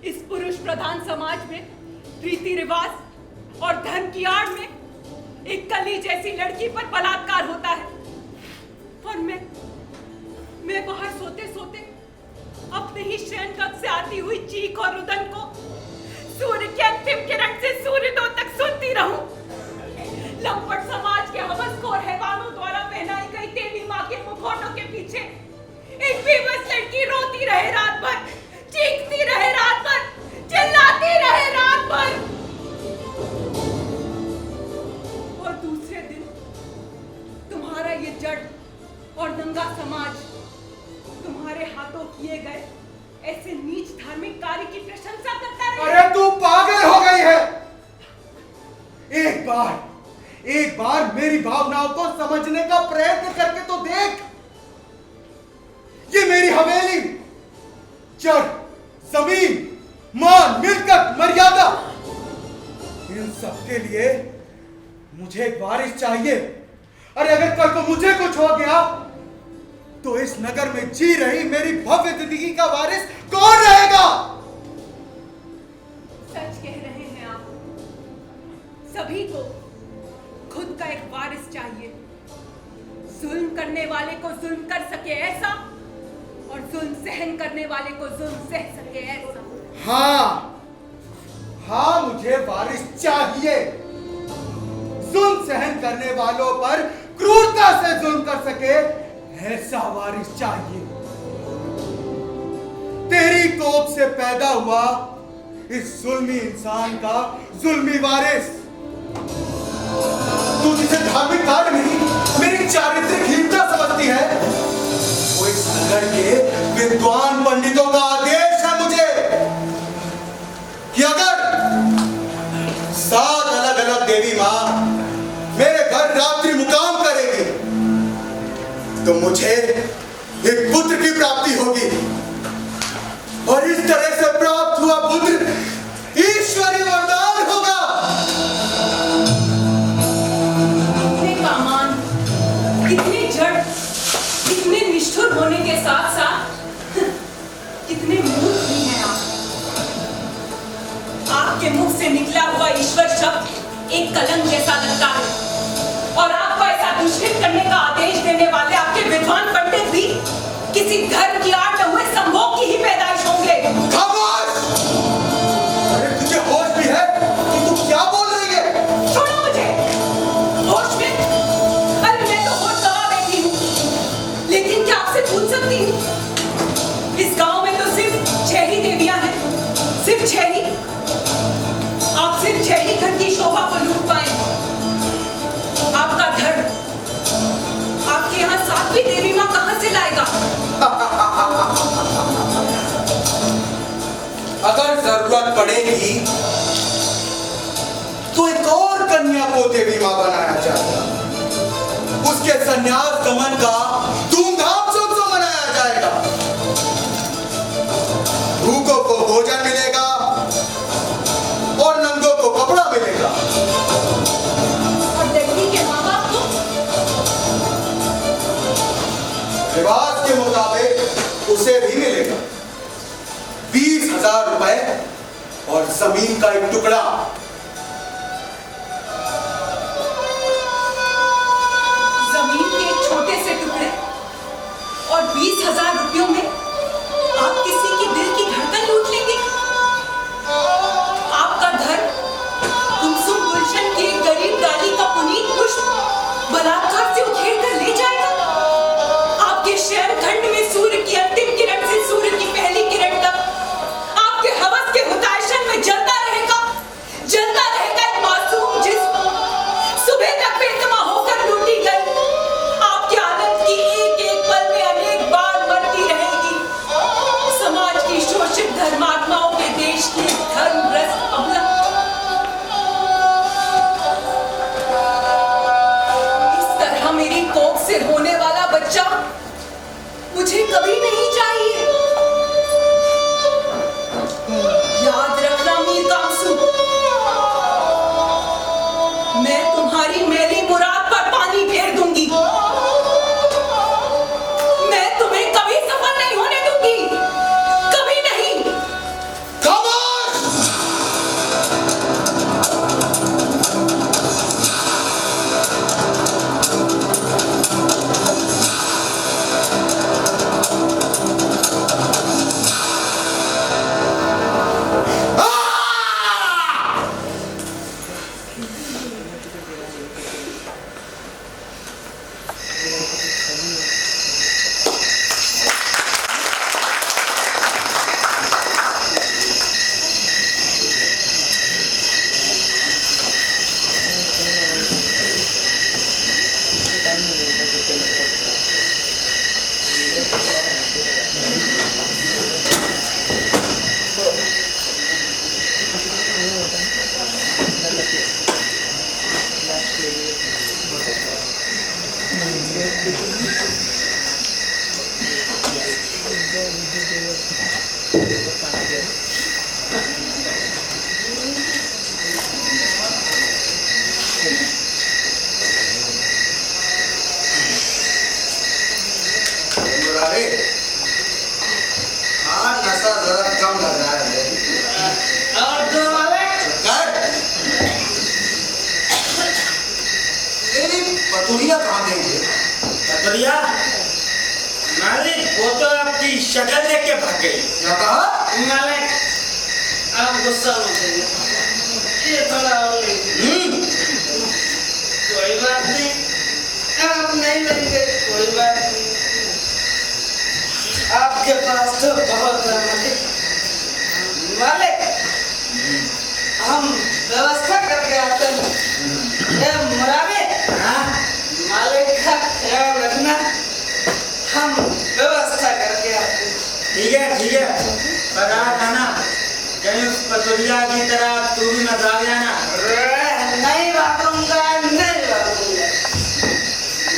Speaker 8: इस पुरुष प्रधान समाज में रीति रिवाज और धर्म की आड़ में एक कली जैसी लड़की पर बलात्कार होता है, और मैं बाहर सोते सोते अपने ही शयन कक्ष से आती हुई चीख और रुदन को सूर्य के अंतिम किरण से सूर्योदय तक सुनती रहूं। लंपट समाज के हवसखोर हैवानों द्वारा पहनाई गई देवी माँ के मुखौटों के पीछे एक बेबस लड़की रोती रहे रात भर, चीखती रहे रात भर, चिल्लाती रहे रात भर, और दूसरे दिन तुम्हारा ये जड़ और नंगा समाज तुम्हारे हाथों किए गए ऐसे नीच धार्मिक कार्य की प्रशंसा करता रहे।
Speaker 7: अरे तू पागल हो गई है। एक बार मेरी भावनाओं को समझने का प्रयत्न करके तो देख। ये मेरी हवेली, जड़, जमीन, मान, मिलकत, मर्यादा, इन सब के लिए मुझे एक वारिस चाहिए। अरे अगर कल को मुझे कुछ हो गया तो इस नगर में जी रही मेरी भव्य जिंदगी का वारिस कौन रहेगा?
Speaker 8: सच कह रहे हैं आप। सभी को खुद का एक वारिस चाहिए, जुल्म करने वाले को जुल्म कर सके ऐसा, और जुल्म सहन करने वाले को जुल्म सह सके ऐसा।
Speaker 7: हाँ, मुझे वारिस चाहिए। जुल्म सहन करने वालों पर क्रूरता से जुल्म कर सके ऐसा वारिस चाहिए। तेरी कोख से पैदा हुआ इस जुल्मी इंसान का जुल्मी वारिस। तू जिसे धार्मिक कार्य नहीं मेरी चारित्रिक हीनता समझती है, वो इस नगर के विद्वान पंडितों का आदेश है मुझे कि अगर 7 अलग-अलग देवी माँ मेरे घर रात्रि मुकाम करेगी तो मुझे एक पुत्र की प्राप्ति होगी, और इस तरह से प्राप्त हुआ पुत्र ईश्वरीय वरदान होगा।
Speaker 8: इतने कामान, इतने जड़, इतने निष्ठुर होने के साथ साथ कितने मूर्ख भी हैं आप। आपके मुख से निकला हुआ ईश्वर शब्द एक कलंक जैसा लगता है, और आपको ऐसा दुष्कृत करने का आदेश देने वाले आपके विद्वान पंडित भी किसी धर्म की आड़ में हुए संभोग की ही पैदाइश होंगे।
Speaker 7: खामोश! जरूरत पड़ेगी तो एक और कन्या को देवी मां बनाया जाएगा। उसके संन्यास गमन का धूमधाम से उत्सव मनाया जाएगा। भूखों को भोजन मिलेगा और नंगों को कपड़ा मिलेगा।
Speaker 8: और देवी के माँ बाप को
Speaker 7: रिवाज के मुताबिक उसे भी मिलेगा 20,000 रुपए और जमीन का एक टुकड़ा।
Speaker 8: जमीन के एक छोटे से टुकड़े और 20,000 रुपयों में आप किसी के दिल की धड़कन लूट लेंगे। आपका धर्म कुमसुम गुलशन की एक गरीब डाली का पुनीत पुष्प बलात्कार से उखेड़ कर ले जाएगा। आपके शयन खंड में सूर्य की अंतिम किरण से सूर्य की पहली किरण तक आपके हवस के हुताशन में जलता रहेगा एक मासूम जिस्म सुबह तक बेतमा होकर लूटी गई। आपके आनंद की एक एक पल में अनेक बार मरती रहेगी। समाज की शोषित धर्मात्माओं के देश की धर्मग्रस्त अबला। इस तरह मेरी कोख से होने वाला बच्चा मुझे कभी नहीं चाहिए। याद रखना मीर कामसू, मैं तुम्हारी मेरी मुराद पर पानी फेर दूंगी। मैं तुम्हें कभी सफल नहीं होने दूंगी, कभी नहीं।
Speaker 7: पतुरिया कहाँ देंगे?
Speaker 6: पतुरिया मालिक वो तो आपकी शक्ल देख के भाग गई।
Speaker 7: क्या कहा?
Speaker 6: मालिक आप गुस्सा मत करिए, ये थोड़ा और कोई बात नहीं, आप नहीं लेंगे कोई बात नहीं। आपके पास तो बहुत है मालिक, हम व्यवस्था करके आते हैं। मुराबे मालिक का ख्याल रखना, हम व्यवस्था करके आते हैं। ठीक है पर आज आना कहीं उस पतुरिया की तरह तू भी मत भाग जाना। नहीं भागूंगा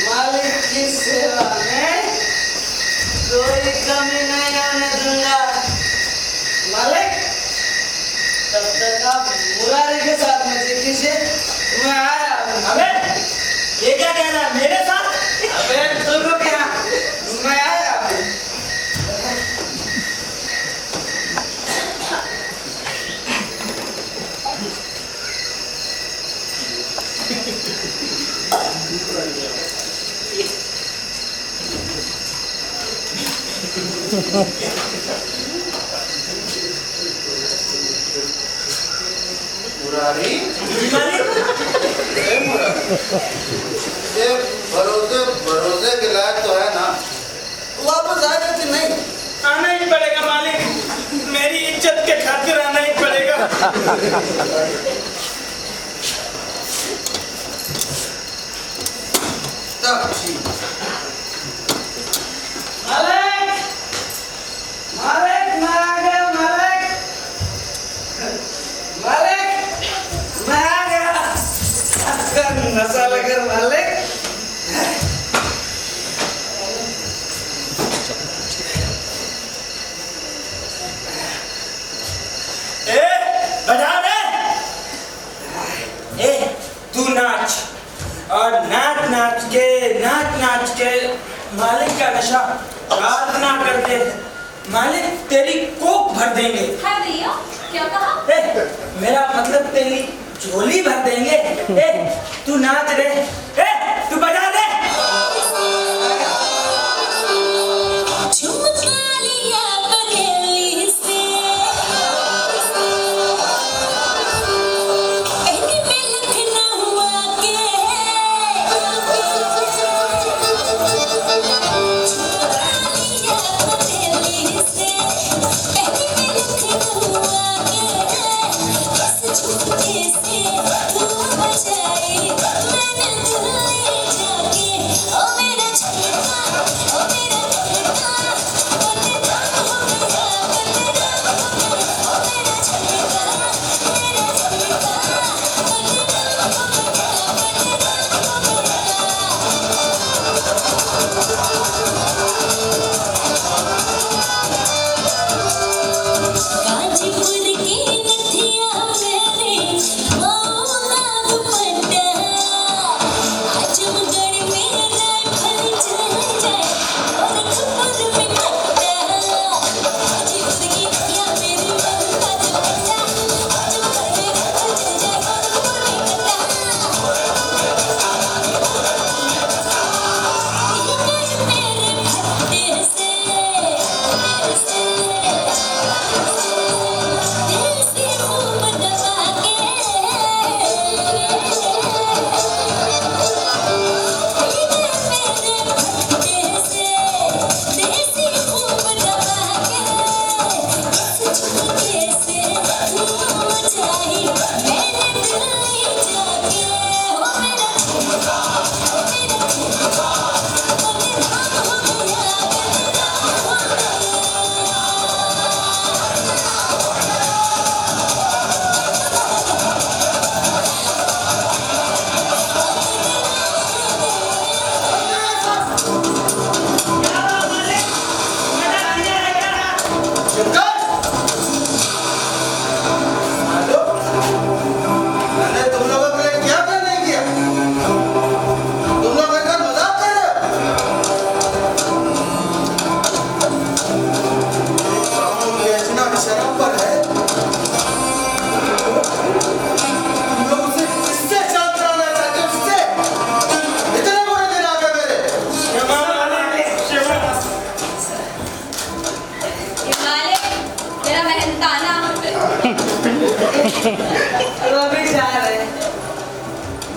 Speaker 6: मालिक की सेवा में कोई कमी नहीं आने दूंगा। मालिक तब तक आप मुरारी के साथ मजे कीजिए, मैं आया। अबे ये क्या कह रहा है मेरे साथ? अबे तुमको क्या, मैं आया।
Speaker 7: मुरारी?
Speaker 9: ये भरोसे के लायक तो है ना, वापस आएगा कि नहीं?
Speaker 6: आना ही पड़ेगा मालिक, मेरी इज्जत के खातिर आना ही पड़ेगा।
Speaker 9: तब ठीक।
Speaker 6: मालिक, मालिक, मैं आ गया मालिक। नाच और नाच नाच के मालिक का नशा रात ना कर दे। मालिक तेरी कोक भर देंगे।
Speaker 4: है भैया, क्या कहा?
Speaker 6: मेरा मतलब तेरी झोली भर देंगे। तू नाच रे, तू बजा दे।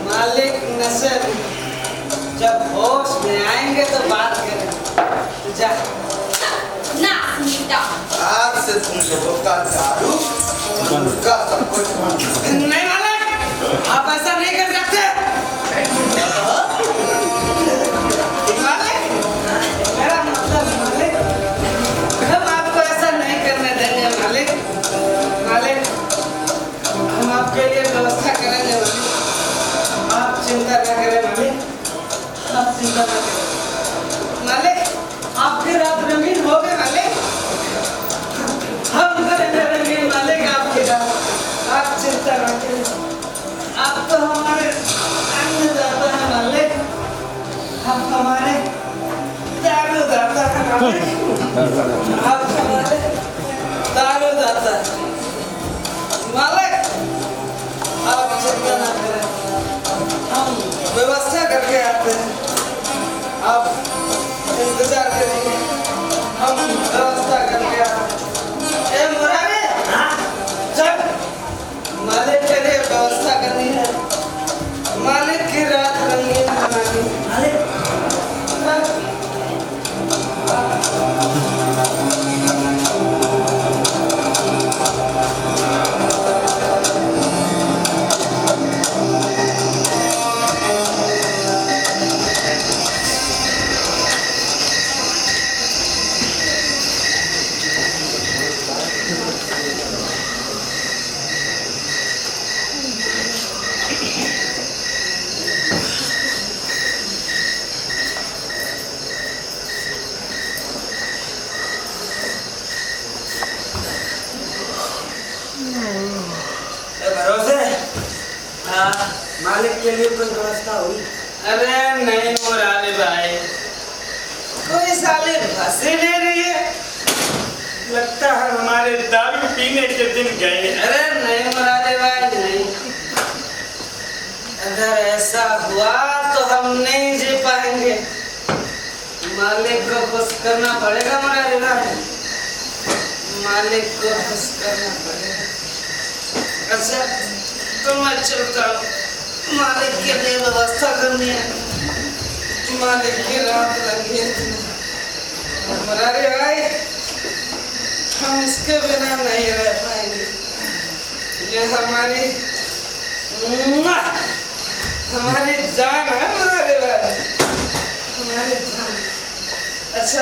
Speaker 10: मालिक नसर जब होश में आएंगे तो बात करें। जा
Speaker 2: ना नीता
Speaker 9: आज से तुम लोगों का दारू का सब कुछ
Speaker 10: नहीं मालिक, आप ऐसा नहीं कर सकते। मालिक, मेरा मतलब मालिक, हम आपको ऐसा नहीं करने देंगे मालिक। मालिक, हम आपके लिए व्यवस्था करेंगे मालिक, आप चिंता न करें मालिक, आप चिंता न करें मालिक। आपकी रात रंगीन हो गई मालिक, हम करेंगे रंगीन मालिक आपकी रात, आप चिंता न करें। आप तो हमारे अन्नदाता हैं मालिक, आप हमारे दारूदाता हैं मालिक, आप हमारे दारूदाता हैं मालिक, आप चिंता न करें, हम व्यवस्था करके आते हैं, आप इंतजार करिए, हम व्यवस्था करके आते हैं। ए मुरारी, चल, मालिक के लिए व्यवस्था करनी है, मालिक की रात रंगीन बनानी है। मालिक के लिए कोई व्यवस्था हुई? अरे नहीं मुरारी भाई, कोई साले फंसे ले रही है।
Speaker 6: लगता है हमारे दारू पीने के दिन गए।
Speaker 10: अरे नहीं मुरारी भाई नहीं, अगर ऐसा हुआ तो हम नहीं जी पाएंगे। मालिक को खुश करना पड़ेगा मुरारी भाई, मालिक को खुश करना पड़ेगा। अच्छा तो मैं चलता हूँ, मालिक के लिए व्यवस्था करनी है, मालिक की रात लगी है। मुरारी भाई हम इसके बिना नहीं रह पाएंगे, ये हमारी जान है मुरारी भाई, हमारी जान। अच्छा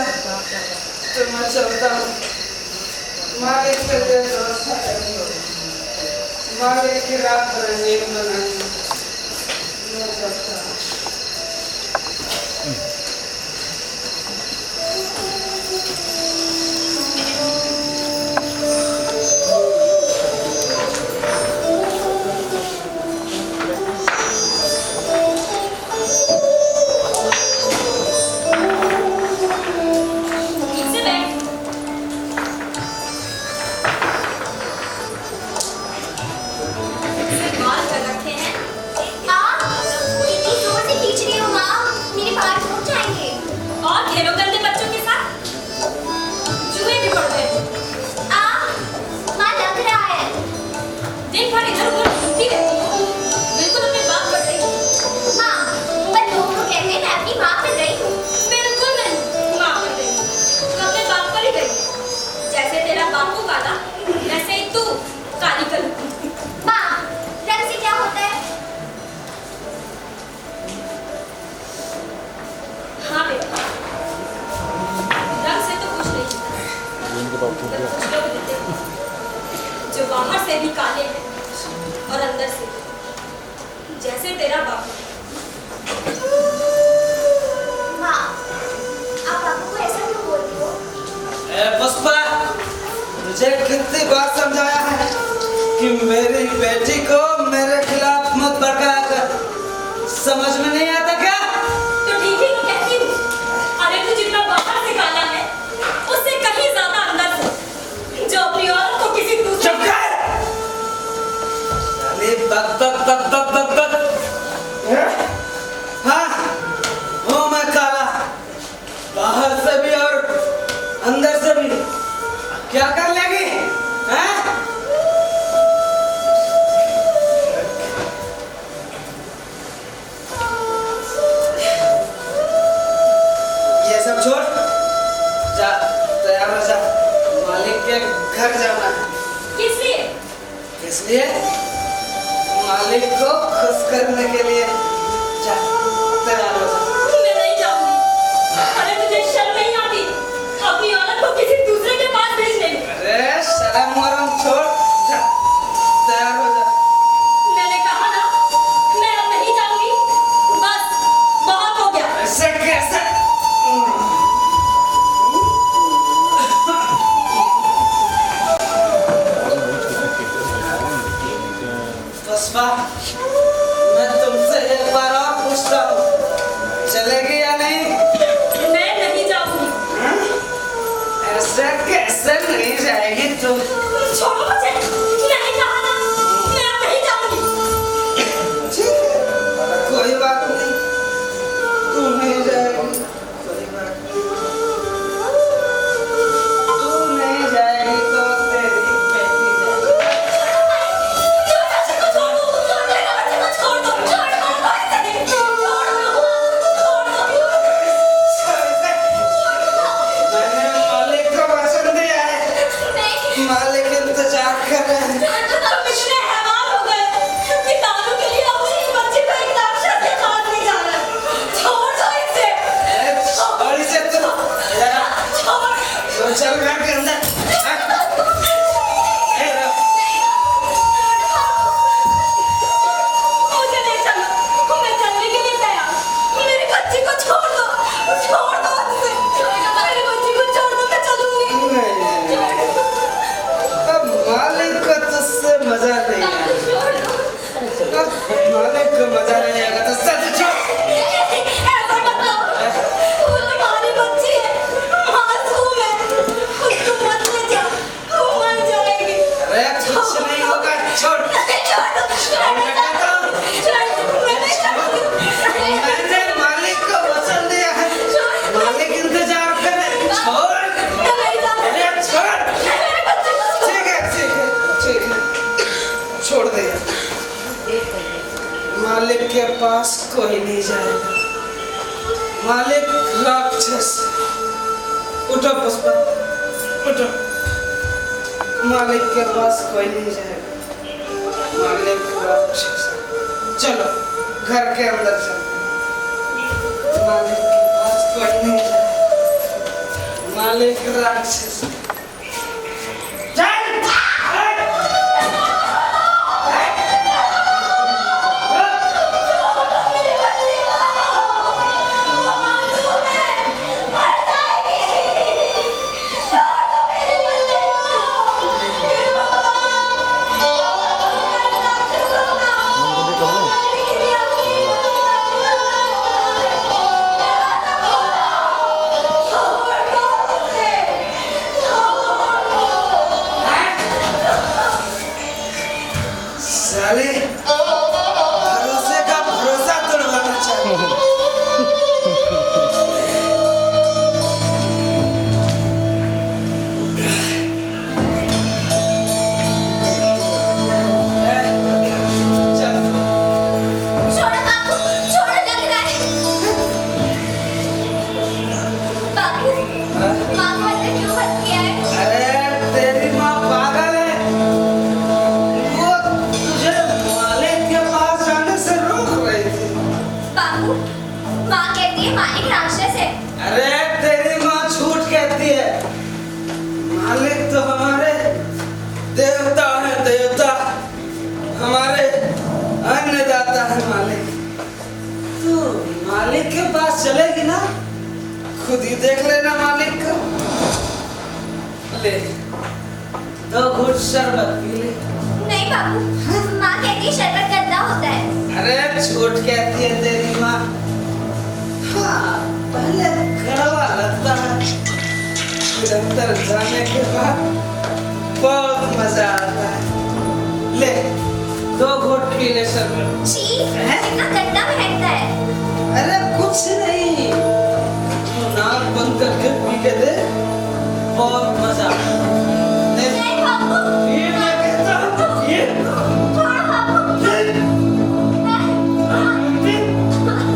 Speaker 10: तो मैं चलता हूँ, मालिक के लिए व्यवस्था करनी होगी, मालिक की रात रंगीन बनानी। मैं चलता हूँ।
Speaker 4: जो बाहर से भी काले हैं और अंदर से जैसे तेरा बापू।
Speaker 5: माँ, आप बापू को ऐसा क्यों बोलती हो?
Speaker 10: पुष्पा, तुझे कितनी बार समझाया है कि मेरी बेटी को मेरे खिलाफ मत भड़काया कर, समझ में नहीं आता क्या?
Speaker 4: तो ठीक ही तो कहती हूँ। अरे तू जितना बाहर से काला है उससे कहीं ज्यादा अंदर से, जो अपनी औरत को किसी दूसरे
Speaker 10: चुप कर। बक बक बक बक बक बक। हाँ, हूँ मैं काला, बाहर से भी और अंदर से भी। क्या कर लेगी? हैं? ये सब छोड़, जा तैयार हो जा, मालिक के घर जाना है।
Speaker 4: किस लिए?
Speaker 10: किस लिए? मालिक को खुश करने के लिए। जा तैयार हो जा।
Speaker 4: मैं नहीं जाऊंगी। अरे तुझे शर्म नहीं आती अपनी औरत को किसी दूसरे के पास भेजने में?
Speaker 10: अरे शर्म वरम छोड़, जा तैयार हो जा।
Speaker 4: मैंने कहा ना मैं अब नहीं जाऊंगी, बस बहुत हो गया।
Speaker 10: ऐसे कैसे? पुष्पा, मैं तुमसे एक बार और पूछता हूँ, चलेगी या नहीं?
Speaker 4: मैं नहीं जाऊंगी।
Speaker 10: ऐसे कैसे नहीं जाएगी तू?
Speaker 4: छोड़ो मुझे, मैंने कहा ना मैं अब नहीं जाऊंगी।
Speaker 10: ठीक है, कोई बात नहीं, तू नहीं जाएगी, कोई बात नहीं। तू नहीं जाएगी तो तेरी बेटी जाएगी। मैंने मालिक को वचन दिया है, मालिक छोड़ दे। मालिक के पास कोई नहीं जाएगा। मालिक राक्षस। उठो पुष्पा, उठो। मालिक के पास कोई नहीं जाएगा। मालिक राक्षस। चलो घर के अंदर चलो। मालिक के पास कोई नहीं जाएगा। मालिक राक्षस। भरोसे का भरोसा तोड़वाना चाहिए।
Speaker 5: छोड़ो बापू, छोड़ो, लग रहा है। बापू, माँ को ऐसे क्यों मत किया है?
Speaker 10: अरे तेरी माँ पागल है। वो तुझे मालिक के पास जाने से रोक रही थी।
Speaker 5: बापू, माँ कहती है मालिक राक्षस है।
Speaker 10: अरे तेरी माँ झूठ कहती है। मालिक तो हमारे देवता है, देवता हमारे अन्नदाता है। मालिक तू मालिक के पास चलेगी ना, खुद ही देख लेना मालिक को। ले 2 घूंट शरबत पी ले।
Speaker 5: नहीं बापू, माँ कहती है शरबत गंदा होता है।
Speaker 10: अरे झूठ कहती है तेरी माँ। हाँ, पहले कड़वा लगता है, फिर अंदर जाने के बाद बहुत मजा आता है। ले 2 घूंट पी ले शरबत।
Speaker 5: छी, कितना गंदा महकता है।
Speaker 10: अरे कुछ नहीं, तू नाक बंद करके पी के दे, बहुत मजा आता है। ले,
Speaker 5: नहीं बापू,
Speaker 10: ये मैं कहता हूँ, ये
Speaker 5: छोड़ो बापू।
Speaker 10: ले,
Speaker 5: नहीं, छोड़ो।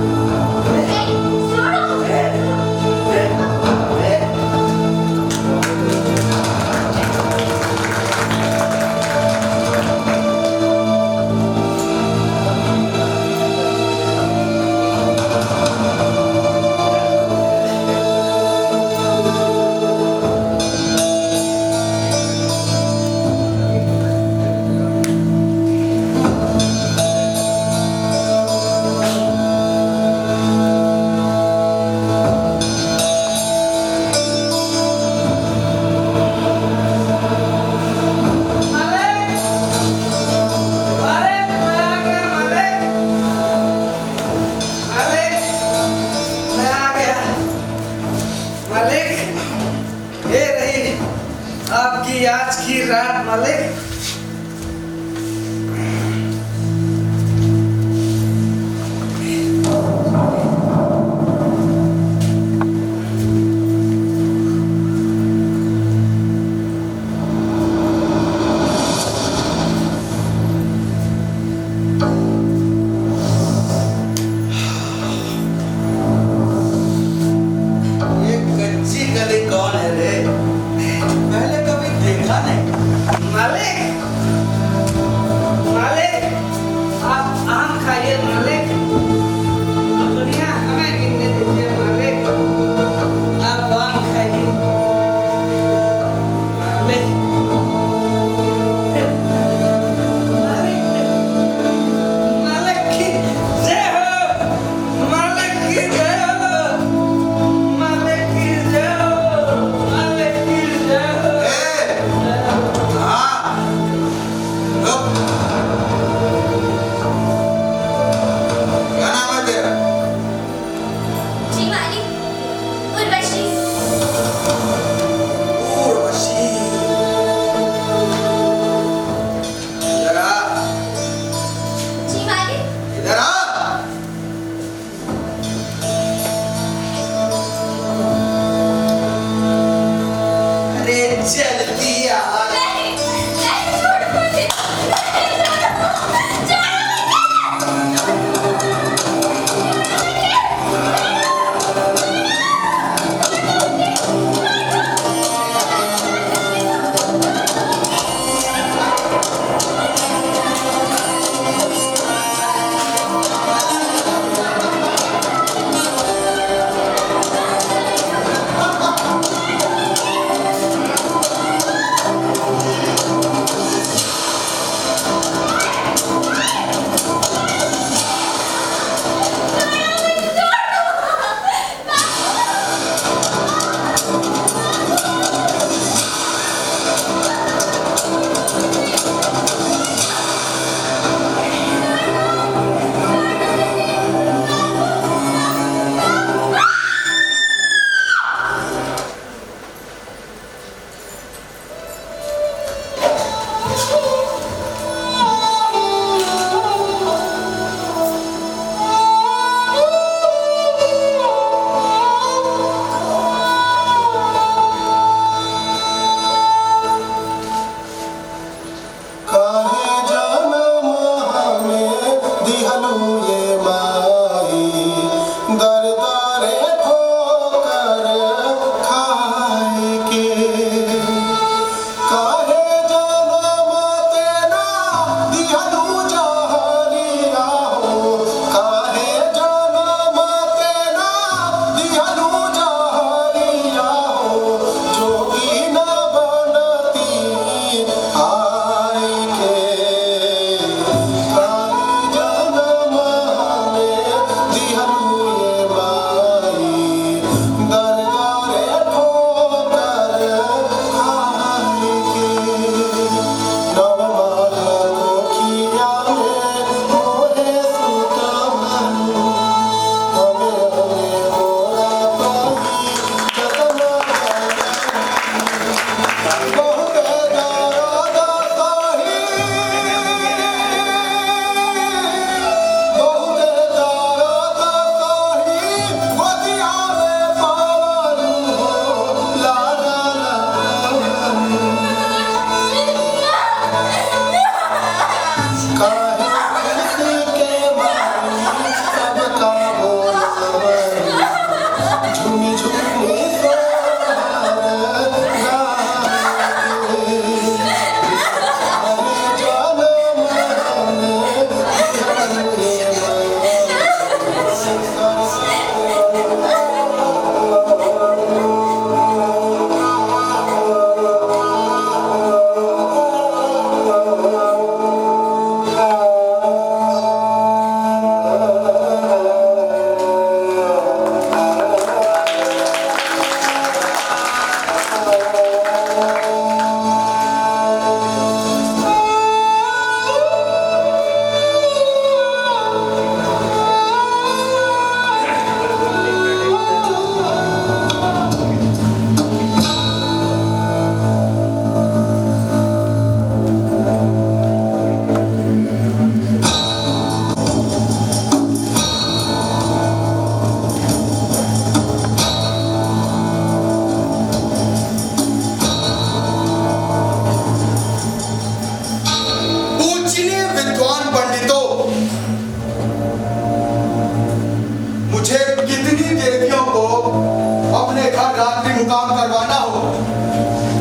Speaker 7: काम करवाना हो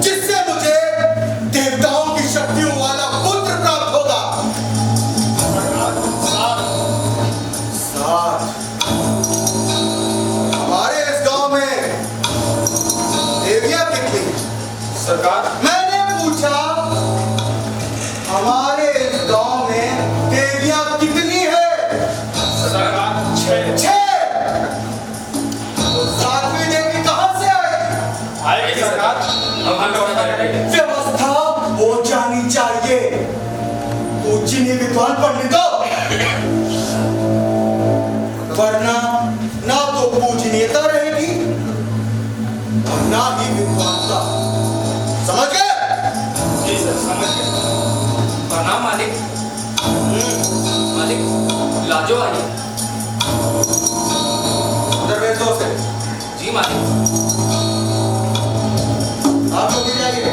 Speaker 7: जिससे मुझे देवताओं की शक्तियों वाला पुत्र प्राप्त होगा। साथ हमारे इस गांव में देवियां कितनी?
Speaker 9: सरकार
Speaker 7: मैंने पूछा हमारे इस गांव में देवियां कितनी है?
Speaker 9: सरकार 6
Speaker 7: छह। तो सातवीं देवी कहां से
Speaker 9: आएगी सरकार, हम व्यवस्था करेंगे।
Speaker 7: व्यवस्था हो जानी चाहिए। पूजनीय विद्वान पंडितों, वरना ना तो पूजनीयता रहेगी और ना ही विद्वानता। समझ गए?
Speaker 9: जी सर, समझ गए। प्रणाम मालिक। मालिक लाजो आइए।
Speaker 7: उधर भेज दो उसे।
Speaker 9: जी मालिक।
Speaker 7: आप लोग भी जाइए।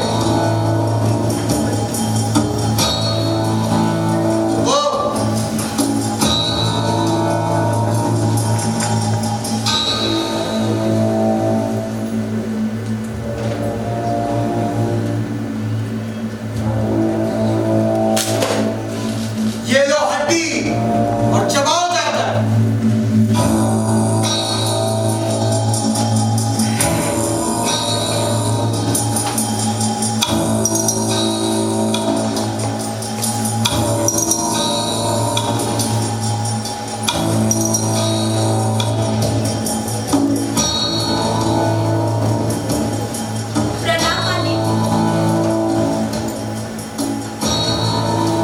Speaker 7: वो ये लो हड्डी और चबाओ जाकर।
Speaker 2: प्रणाम मालिक।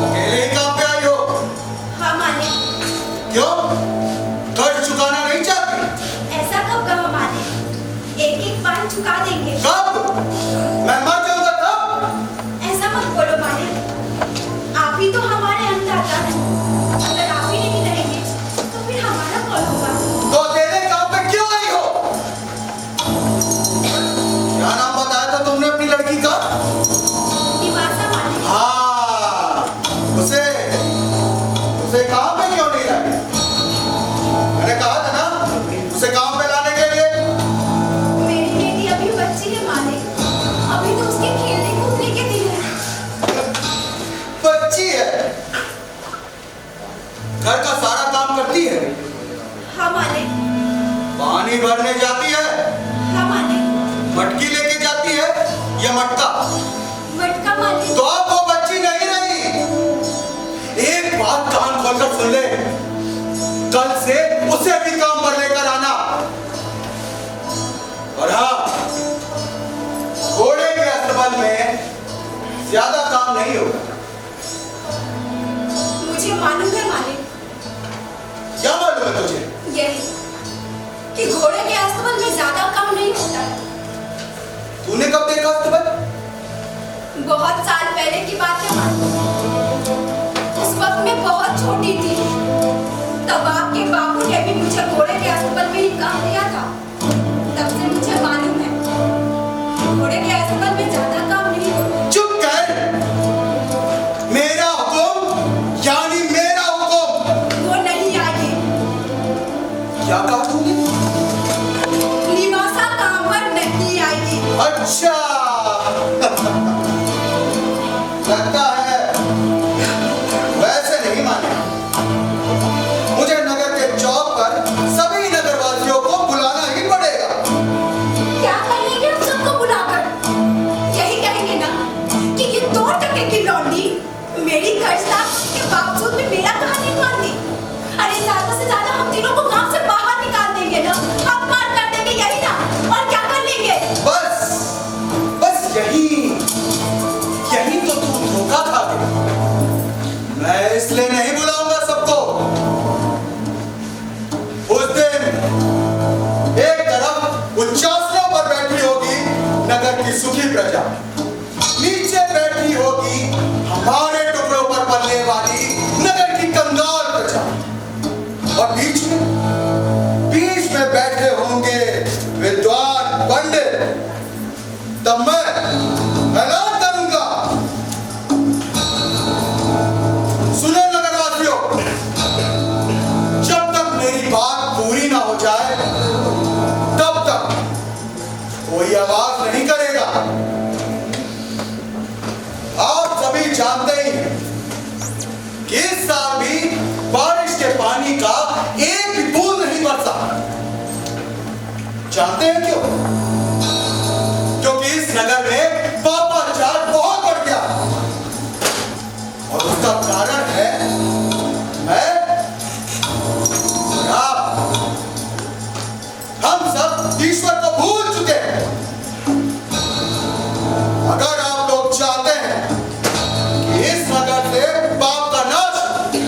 Speaker 7: अकेले ही काम पे आई हो?
Speaker 2: हाँ मालिक।
Speaker 7: क्यों? कर्ज चुकाना नहीं चाहती?
Speaker 2: ऐसा कब कहा मालिक? एक एक बार चुका देंगे।
Speaker 7: कब? मैं मर जाऊंगा तब?
Speaker 2: ऐसा मत बोलो मालिक। आप ही तो हमारे अन्नदाता हैं। अगर आप ही नहीं रहेंगे तो फिर हमारा कौन होगा?
Speaker 7: तो अकेले काम पे क्यों आई हो? क्या नाम बताया था तुमने अपनी लड़की का?
Speaker 2: निवासा मालिक।
Speaker 7: हाँ, उसे काम पे क्यों नहीं लाई? मैंने कहा था ना उसे काम पे लाने के लिए।
Speaker 2: मेरी बेटी अभी बच्ची है मालिक। अभी तो उसके खेलने कूदने के दिन है।
Speaker 7: बच्ची है, घर का सारा काम करती है,
Speaker 2: हाँ मालिक।
Speaker 7: पानी भरने जाती है,
Speaker 2: हाँ मालिक।
Speaker 7: मटकी लेके जाती है या मटका?
Speaker 2: मटका मालिक।
Speaker 7: तो अब वो बच्ची नहीं रही। एक बात कान खोलकर सुन ले, कल से उसे भी काम पर लेकर आना। और हाँ, घोड़े के अस्तबल में ज्यादा काम नहीं होगा।
Speaker 2: मुझे मालूम है मालिक।
Speaker 7: क्या मालूम है तुझे?
Speaker 2: यही कि घोड़े के अस्तबल में ज्यादा काम नहीं होता है।
Speaker 7: तूने कब देखा अस्तबल?
Speaker 2: बहुत साल पहले की बात है मालिक। उस वक्त मैं बहुत छोटी थी। तब आपके बापू ने भी मुझे घोड़े के अस्तबल में ही काम दिया था। तब से मुझे मालूम है घोड़े के अस्तबल में ज्यादा काम नहीं होता।
Speaker 7: चुप कर। मेरा हुक्म यानी मेरा हुक्म।
Speaker 2: वो नहीं आएगी।
Speaker 7: क्या कहा तूने?
Speaker 2: निवासा काम पर नहीं आएगी।
Speaker 7: अच्छा लगता है वैसे नहीं माने। मुझे नगर के चौक पर सभी नगरवासियों को बुलाना ही पड़ेगा।
Speaker 2: क्या कर लेंगे हम सबको बुलाकर? यही कहेंगे ना कि ये 2 टके की लौंडी मेरी कर्जदार के बावजूद भी मेरा कहा नहीं मानती। अरे ज्यादा से ज्यादा हम तीनों को गांव से बाहर निकाल देंगे ना। हम मार कर देंगे, यही ना। और क्या कर लेंगे?
Speaker 7: बस यही तो तू धोखा खा गया। मैं इसलिए नहीं बुलाऊंगा सबको। उस दिन एक तरफ उच्चासनों पर बैठी होगी नगर की सुखी प्रजा, नीचे बैठी होगी हमारे टुकड़ों पर पलने वाली नगर की कंगाल प्रजा, और बीच में बैठे होंगे विद्वान पंडित। तब मैं ऐलान करूंगा, सुनो नगरवासियों, जब तक मेरी बात पूरी ना हो जाए तब तक कोई आवाज जानते हैं क्यों? क्योंकि इस नगर में पापाचार बहुत बढ़ गया और उसका कारण है मैं और आप। हम सब ईश्वर को भूल चुके हैं। अगर आप लोग चाहते हैं कि इस नगर से पाप का नाश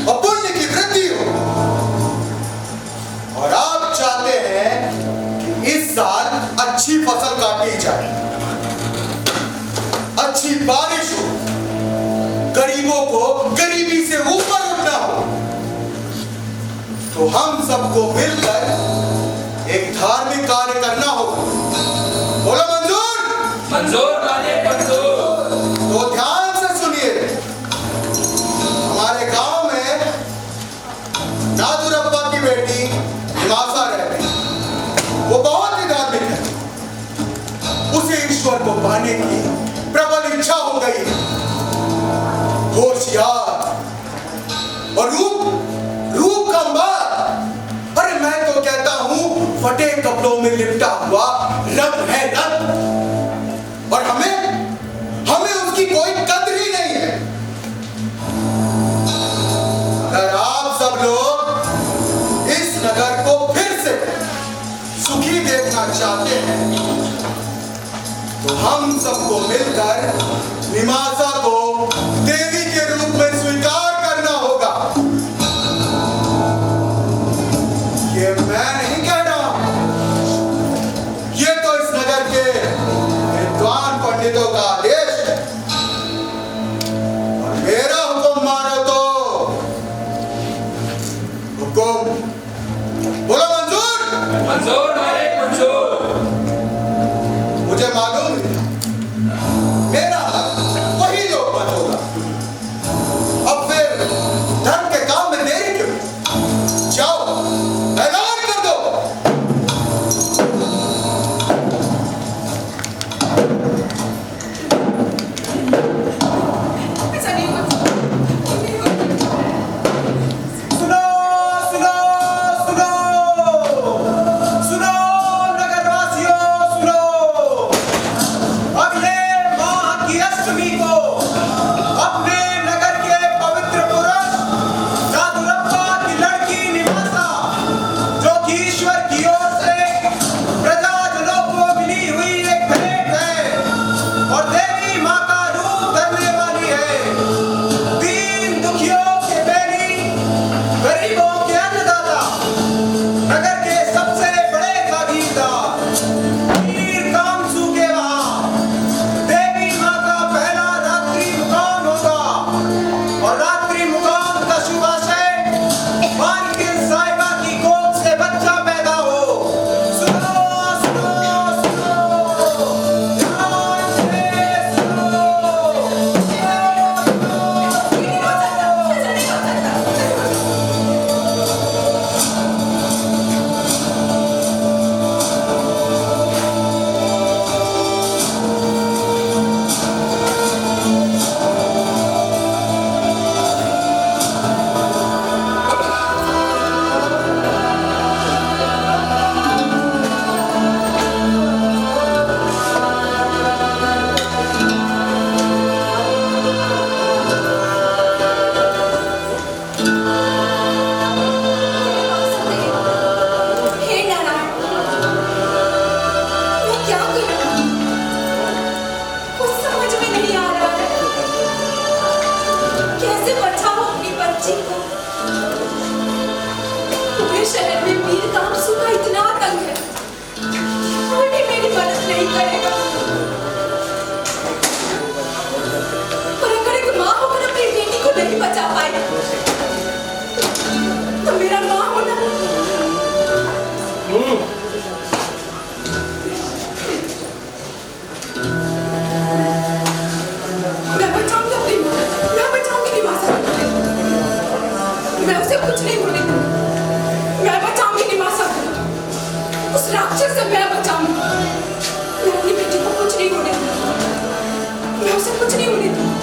Speaker 7: और पुण्य की वृद्धि हो और आप चाहते हैं कि इस साल अच्छी फसल काटी जाए, अच्छी बारिश हो, गरीबों को गरीबी से ऊपर उठना हो, तो हम सबको मिलकर एक धार्मिक कार्य करना होगा। बोलो मंजूर?
Speaker 6: मंजूर मालिक मंजूर।
Speaker 7: तो ध्यान से सुनिए। हमारे गांव में नादुरप्पा की बेटी निवासा रहती है। वो बहुत ही धार्मिक है। उसे ईश्वर को पाने की प्रबल इच्छा हो गई है। होशियार और रूप का अंबार। अरे मैं तो कहता हूं फटे कपड़ों में लिपटा हुआ रंग है रंग, और हमें उसकी कोई कद्र ही नहीं है। अगर आप सब लोग इस नगर को फिर से सुखी देखना चाहते हैं तो हम सबको मिलकर निमासा को देवी के रूप में स्वीकार करना होगा। ये मैं नहीं कह रहा, ये तो इस नगर के विद्वान पंडितों का आदेश है। और मेरा हुक्म मानो तो हुक्म। बोलो मंजूर?
Speaker 6: मंजूर मालिक मंजूर।
Speaker 7: मुझे मालूम है मेरा हक वही लोकमत होगा। अब फिर धर्म के काम में देरी क्यों? जाओ ऐलान कर दो।
Speaker 8: ऐसा नहीं होगा।
Speaker 10: सुनो सुनो सुनो सुनो नगरवासियों सुनो। अगले माह की अष्टमी को अपने नगर के पवित्र पुरुष नादुरप्पा की लड़की निवासा, जो कि ईश्वर की ओर से प्रजाजनों को मिली हुई एक भेंट है और देवी मां का रूप धरने वाली है, दीन दुखियों के बैरी, गरीबों के अन्नदाता, नगर के सबसे बड़े जागीरदार वीर कामसू के वहां देवी मां का पहला रात्रि मुकाम होगा। और रात्रि मुकाम का शुभाशय मालकिन साहिबा की गोद से बच्चा पैदा हो। सुनो सुनो सुनो ध्यान से सुनो।
Speaker 2: हे नारायण, मैं क्या करूं? कुछ समझ में नहीं आ रहा है। कैसे बचाऊं अपनी बच्ची को? पूरे शहर में वीर कामसू का इतना आतंक है, कोई भी मेरी मदद नहीं करेगा। और अगर एक माँ होकर अपनी बेटी को नहीं बचा पाई तो मेरा माँ होना मैं बचाऊंगी अपनी माँ, मैं बचाऊंगी निवासा। मैं उसे कुछ नहीं होने दूंगी। मैं बचाऊंगी निवासा को। उस राक्षस से मैं बचाऊंगी। मैं अपनी बेटी को कुछ नहीं होने दूंगी। मैं उसे कुछ नहीं होने दूंगी।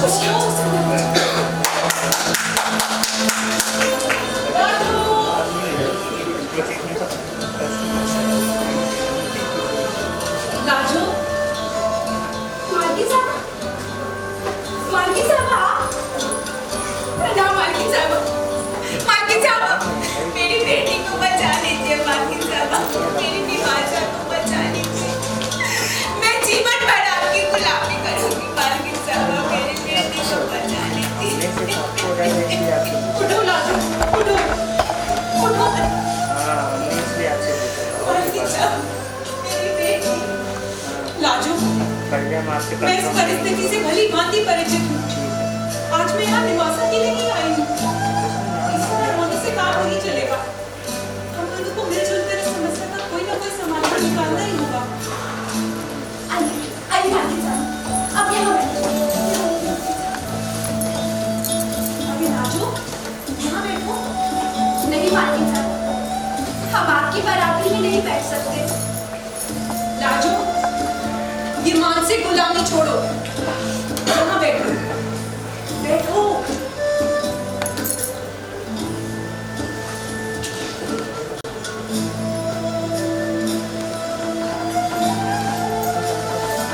Speaker 2: उस राक्षस से मैं बचाऊंगी।
Speaker 8: उठो लाजो, उठो, उठो। अच्छा, मेरी बेटी। लाजो, मैं इस परिस्थिति से भली भांति परिचित हूँ। आज मैं यहाँ निवासा के लिए ही आई हूँ। इस तरह रोने से काम नहीं चलेगा। हम दोनों को मिलजुल कर इस समस्या का कोई ना कोई समाधान निकालना ही होगा।
Speaker 2: आइए मालकिन साहब, अब यहाँ बैठो।
Speaker 8: अरे लाजो, यहाँ बैठो।
Speaker 2: नहीं मालकिन साहब, हम आपकी बराबरी में नहीं बैठ सकते।
Speaker 8: लाजो, ये मानसिक गुलामी छोड़ो। यहाँ बैठो, बैठो।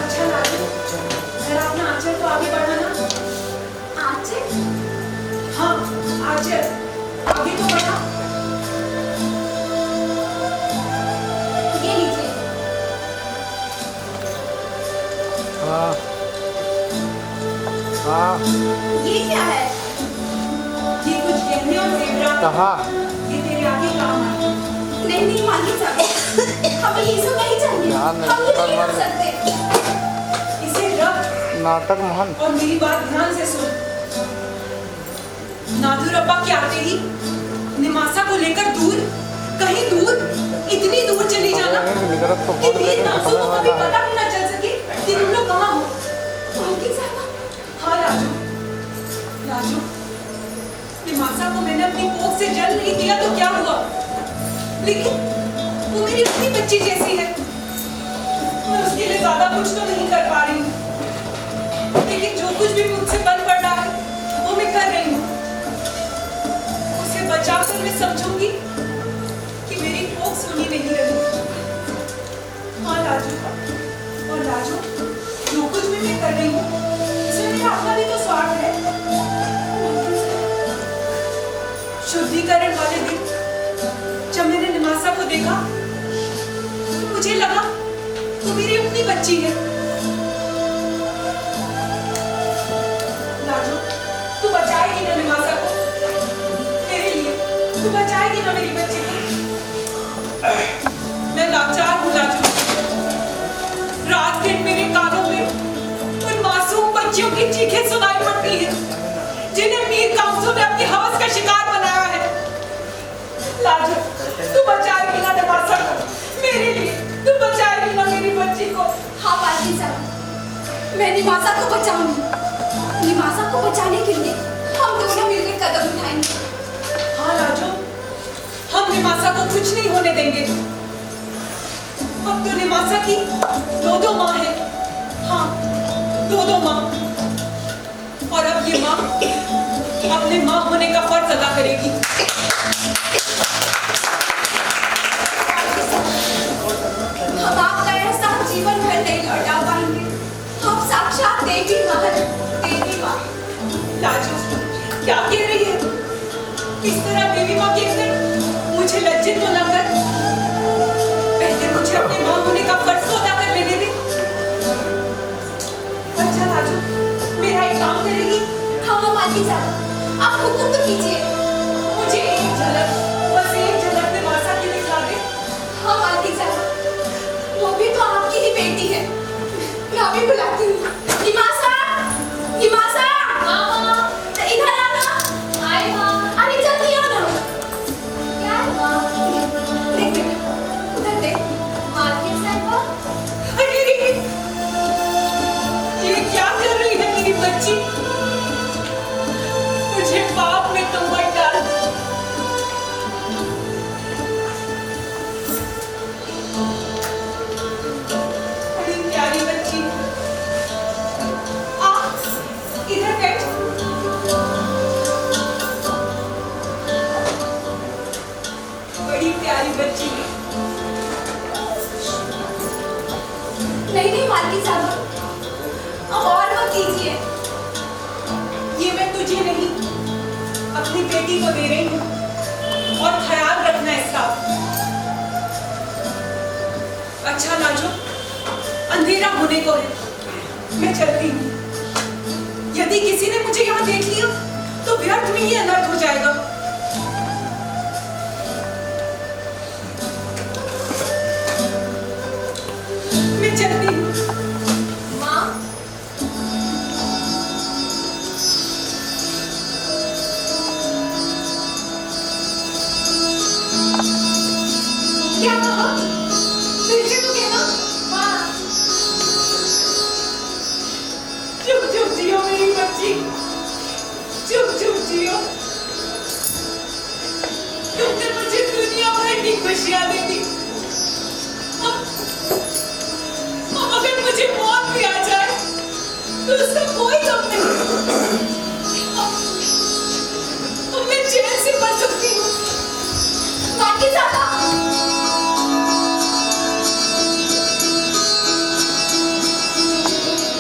Speaker 8: अच्छा लाजो, जरा अपना आंचल को आगे बढ़ाना।
Speaker 2: आंचल?
Speaker 8: हाँ, आंचल आगे तो बढ़ा।
Speaker 2: ये लीजिए। ये क्या है?
Speaker 8: ये कुछ गहने और जेवरात ये तेरे आगे काम आए।
Speaker 2: नहीं मालकिन साहब, हमें ये सब नहीं चाहिए। हम ये नहीं कर सकते।
Speaker 8: इसे रख
Speaker 11: नाटक महान
Speaker 8: और मेरी बात ध्यान से सुन। नादुर अब्बा के आते ही निमासा को लेकर दूर, कहीं दूर, इतनी दूर चली जाना कि वीर नासू को कभी पता भी ना चल सके कि तुम लोग कहाँ हो।
Speaker 2: मालकिन साहब,
Speaker 8: हाँ लाजो, लाजो, निमासा को मैंने अपनी कोख से जन्म नहीं दिया तो क्या हुआ? लेकिन वो मेरी अपनी बच्ची जैसी है। मैं उसके लिए ज्यादा कुछ तो नहीं कर पा रही हूँ, लेकिन जो कुछ भी मुझसे बन पड़ रहा है वो मैं कर रही हूँ। उसे बचाकर मैं समझूंगी कि मेरी कोख सुनी नहीं रही। हाँ लाजो, और लाजो, जो कुछ भी मैं कर रही हूँ इसमें मेरा अपना भी तो स्वार्थ है। शुद्धिकरण वाले दिन जब मैंने निमासा को देखा तो मुझे लगा वो मेरी अपनी बच्ची है। लाजो, तू बचाएगी ना निमासा को? मेरे लिए तू बचाएगी ना मेरी बच्ची को? मैं लाचार हूँ लाजो। रात दिन मेरे कानों में उन मासूम बच्चियों की चीखें सुनाई पड़ती हैं जिन्हें मीर कामसू ने अपनी हवस का शिकार बनाया है। लाजो, तू बचाएगी ना निमासा को? मेरे लिए तू बचाएगी ना मेरी बच्ची को?
Speaker 2: हाँ मालकिन साहब, मैं निमासा को बचाऊंगी। निमासा को बचाने के लिए हम दोनों मिलकर कदम उठाएंगे।
Speaker 8: हाँ लाजो, हम निमासा को कुछ नहीं होने देंगे। अब तो निमासा की दो माँ है। हाँ, दो माँ। और अब ये माँ अपने माँ होने का फर्ज अदा करेगी।
Speaker 2: हम आपका एहसान जीवन भर नहीं लौटा पाएंगे। हम साक्षात देवी माँ हैं, देवी माँ।
Speaker 8: लाजो, क्या कह रही है? इस तरह देवी माँ कहकर मुझे लज्जित तो न कर। पहले मुझे अपनी माँ होने का फर्ज तो अदा कर लेने दे। अच्छा लाजो, मेरा एक काम करेगी?
Speaker 2: हाँ मालकिन साहब, आप हुक्म तो कीजिए।
Speaker 8: मुझे एक झलक, बस एक झलक निमासा की दिखा दे।
Speaker 2: हाँ मालकिन साहब, वो भी तो आपकी ही बेटी है। मैं अभी बुलाती हूँ। निमासा, निमासा, इधर आना।
Speaker 5: आए हाँ।
Speaker 2: अरे जल्दी आना।
Speaker 5: क्या हुआ?
Speaker 2: देख बेटा, उधर देख।
Speaker 5: मालकिन साहब,
Speaker 8: अरे ये क्या कर रही है मेरी बच्ची? मुझे पाप में तुम मत डाल। बड़ी प्यारी बच्ची, आ इधर बैठ। बड़ी प्यारी बच्ची।
Speaker 2: नहीं मालकिन साहब, अब और मत कीजिए।
Speaker 8: ये मैं तुझे नहीं, अपनी बेटी को दे रही हूँ और ख्याल रखना इसका। अच्छा लाजो, अंधेरा होने को है, मैं चलती हूँ। यदि किसी ने मुझे यहाँ देख लिया तो व्यर्थ में ही अनर्थ हो जाएगा। मैं चलती हूँ।
Speaker 4: माँ,
Speaker 8: क्या कहा? फिर से तो कहना।
Speaker 4: माँ,
Speaker 8: चुप चुप जियो मेरी बच्ची, चुप चुप जियो। तुमने मुझे दुनिया भर की खुशियां दी थी। अब अगर मुझे मौत भी आ जाए तो उसका कोई गम नहीं। अब मैं चैन से मर सकती हूँ।
Speaker 5: मालकिन साहबा,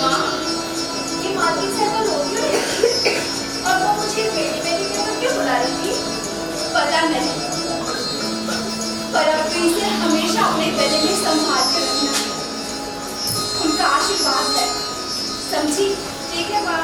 Speaker 4: माँ, ये मालकिन साहबा रो क्यों रही? और वो मुझे बेटी बेटी कहकर क्यों बुला रही थी?
Speaker 2: पता नहीं, पर अब तो इसे हमेशा अपने गले में संभाल कर रखना। उनका आशीर्वाद है, समझी?
Speaker 4: ठीक है माँ।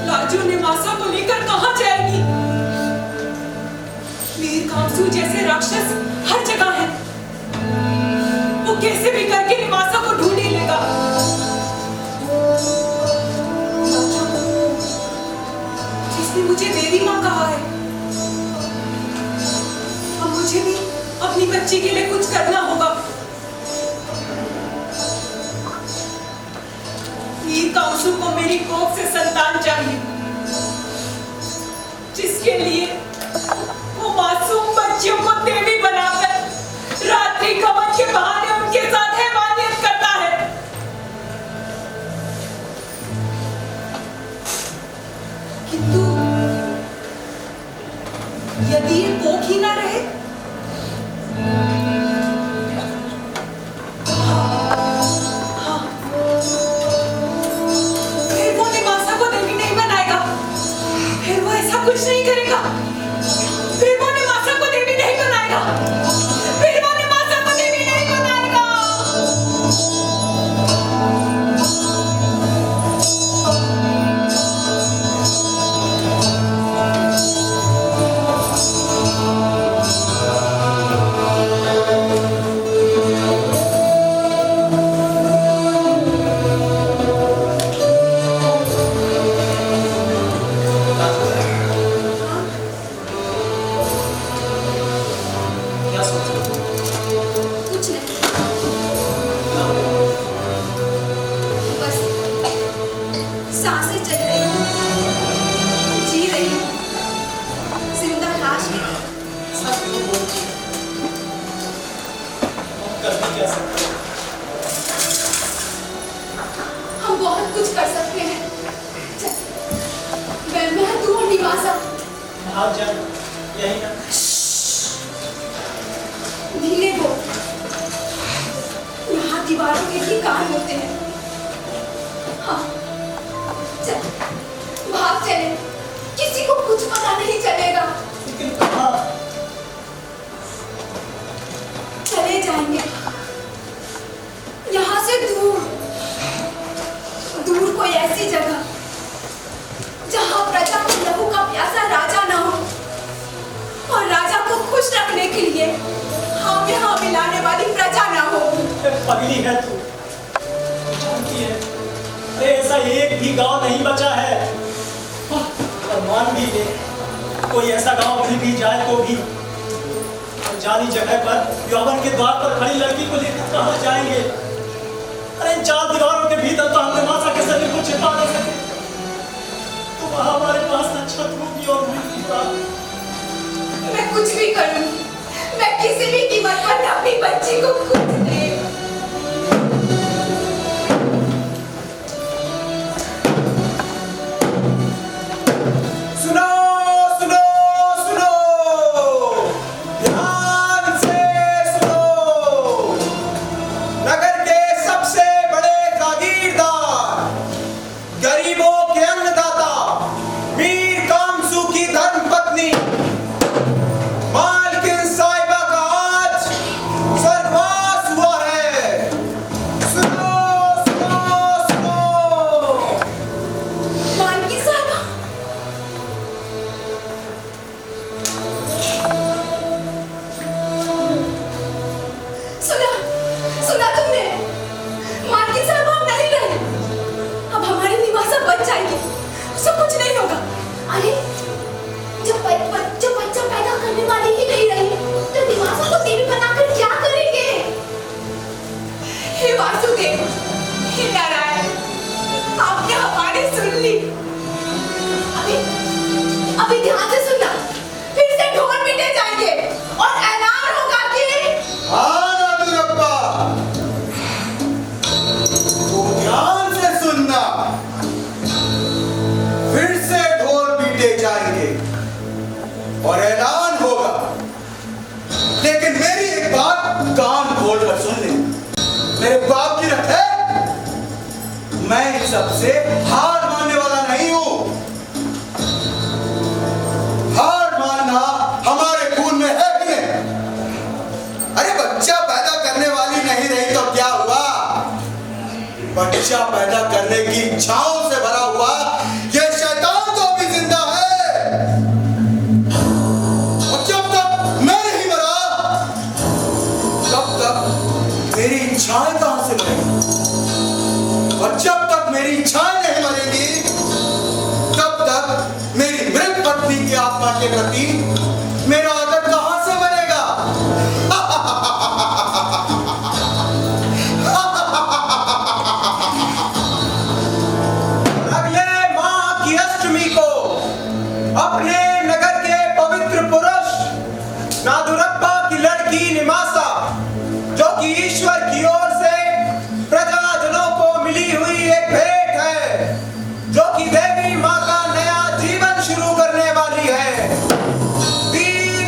Speaker 8: लाजू निवासा को लेकर कहाँ जाएगी? मीर कामसू जैसे राक्षस हर जगह है। वो कैसे भी करके निवासा को ढूंढ ही लेगा। लाजू, जिसने मुझे मेरी माँ कहा है, अब मुझे भी अपनी बच्ची के लिए कुछ करना होगा। मीर कामसू को मेरी कोख से संतान चाहिए, जिसके लिए वो मासूम बच्चियों को देवी बनाकर रात्रि कमर के बहाने उनके साथ हैवानियत करता है। किंतु यदि ये कोख ही ना रहे, कुछ नहीं करेगा, फिर वो निवासा को देवी नहीं बनाएगा, फिर वो निवासा को देवी नहीं बनाएगा।
Speaker 3: भाग जाए, यही ना?
Speaker 2: धीरे बोल, यहाँ दीवारों के भी कान होते हैं। हाँ, चल, भाग चले, किसी को कुछ पता नहीं चलेगा।
Speaker 3: लेकिन कहाँ?
Speaker 2: चले जाएंगे, यहाँ से दूर, दूर कोई ऐसी जगह जहाँ प्रजा के लहू का प्यासा राजा न हो और राजा को खुश रखने के लिए हाँ में हाँ मिलाने वाली प्रजा न हो।
Speaker 3: पगली है तू, जानती है, अरे ऐसा एक भी गांव नहीं बचा है। और मान भी ले, कोई ऐसा गांव मिल भी जाए तो भी अनजानी जगह पर यौवन के द्वार पर खड़ी लड़की को लेकर कहाँ जाएंगे? अरे इन 4 दीवारों के भीतर तो हमने मासा के शरीर को छिपा नहीं सके। तो वहाँ हमारे पास न छत होगी और मिट्टी का।
Speaker 2: मैं कुछ भी करूंगी, मैं किसी भी कीमत पर अपनी बच्ची को खुद दे।
Speaker 6: सुनो सुनो सुनो, ध्यान से सुनो। नगर के सबसे बड़े जागीरदार, गरीबों के अन्नदाता, मीर कामसू की धर्म पत्नी मालकिन साहिबा का आज स्वर्गवास हुआ है। सुनो सुनो सुनो।
Speaker 2: मालकिन साहबा, सुना सुना तुमने? मालकिन साहबा अब नहीं रहे, अब हमारी निवासा बच जाएगी, उसे कुछ नहीं होगा।
Speaker 5: अरे जब बच्चा पैदा करने वाली ही नहीं रही तो निवासा को देवी बनाकर क्या करेंगे?
Speaker 2: हे वासुदेव, हे नारायण, आपने हमारी सुन ली। अभी ध्यान से सुनना, फिर से ढोल पीटे जाएंगे और ऐलान होगा कि
Speaker 7: हाँ नादुरप्पा, तू ध्यान से सुनना, फिर से ढोल पीटे जाएंगे और ऐलान होगा। लेकिन मेरी एक बात कान खोल कर सुन ले, मेरे बाप की रखे, मैं इन सबसे हार मानने वाला नहीं हूं। हार मानना हमारे खून में है भी नहीं। अरे बच्चा पैदा करने वाली नहीं रही तो क्या हुआ? बच्चा पैदा करने की इच्छाओं से भरा हुआ ये शैतान तो भी जिंदा है। और जब तक मैं नहीं मरा, तब तक मेरी इच्छाएं कहां से मरेंगी? और जब तक मेरी इच्छाएं नहीं मरेंगी, तब तक मेरी मृत पत्नी की आत्मा के प्रति मेरा आदर कहां से बनेगा?
Speaker 6: अगले माह की अष्टमी को अपने नगर के पवित्र पुरुष नादुरप्पा की लड़की निमासा, जो कि ईश्वर की ओर से प्रजाजनों को मिली हुई एक भेंट है, जो कि देवी माँ का नया जीवन शुरू करने वाली है, 3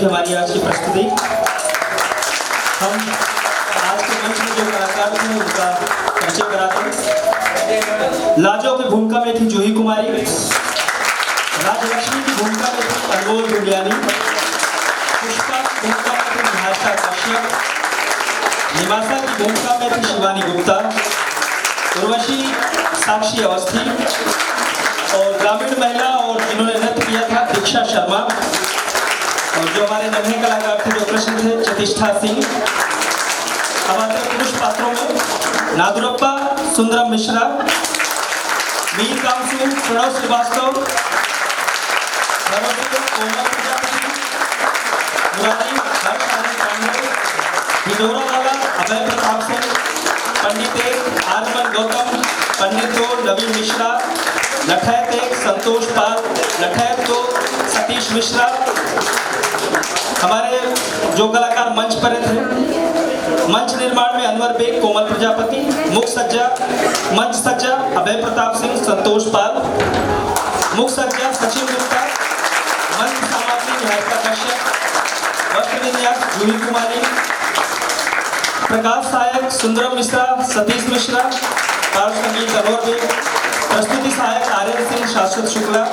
Speaker 1: थी हमारी आज की प्रस्तुति। हम आज के मंच में जो कलाकार थे उनका परिचय कराते हैं। लाजो की भूमिका में थी जूही कुमारी, राजलक्ष्मी की भूमिका में थी अनमोल दुलियानी, पुष्पा की भूमिका में थी निहारिका कश्यप, निमासा की भूमिका में थी शिवानी गुप्ता, उर्वशी साक्षी अवस्थी और ग्रामीण महिला और जिन्होंने नृत्य किया था दीक्षा शर्मा, और जो हमारे नन्हे कलाकार थे जो कृष्ण थे चतिष्ठा सिंह। अब आते हैं पुरुष पात्रों में। नादुरप्पा सुंदरम मिश्रा, मीर कामसू प्रणव श्रीवास्तव, कोमल प्रजापति, मुरारी हर्ष आनंद पांडे, भिडोरा वाला अभय प्रताप सिंह, पंडित आर्मन गौतम, पंडित दो नवीन मिश्रा, लठैत एक संतोष पाल, लठैत दो सतीश मिश्रा। हमारे जो कलाकार मंच पर थे, मंच निर्माण में अनवर बेग, कोमल प्रजापति, मुख सज्जा मंच सज्जा अभय प्रताप सिंह, संतोष पाल, मुख सज्जा सचिन गुप्ता, मंच सामग्री निहारिका कश्यप, वस्त्र विन्यास जूही कुमारी, प्रकाश सहायक सुंदरम मिश्रा, सतीश मिश्रा, ताल संगीत अनवर बेग, प्रस्तुति सहायक आर्यन सिंह, शाश्वत शुक्ला।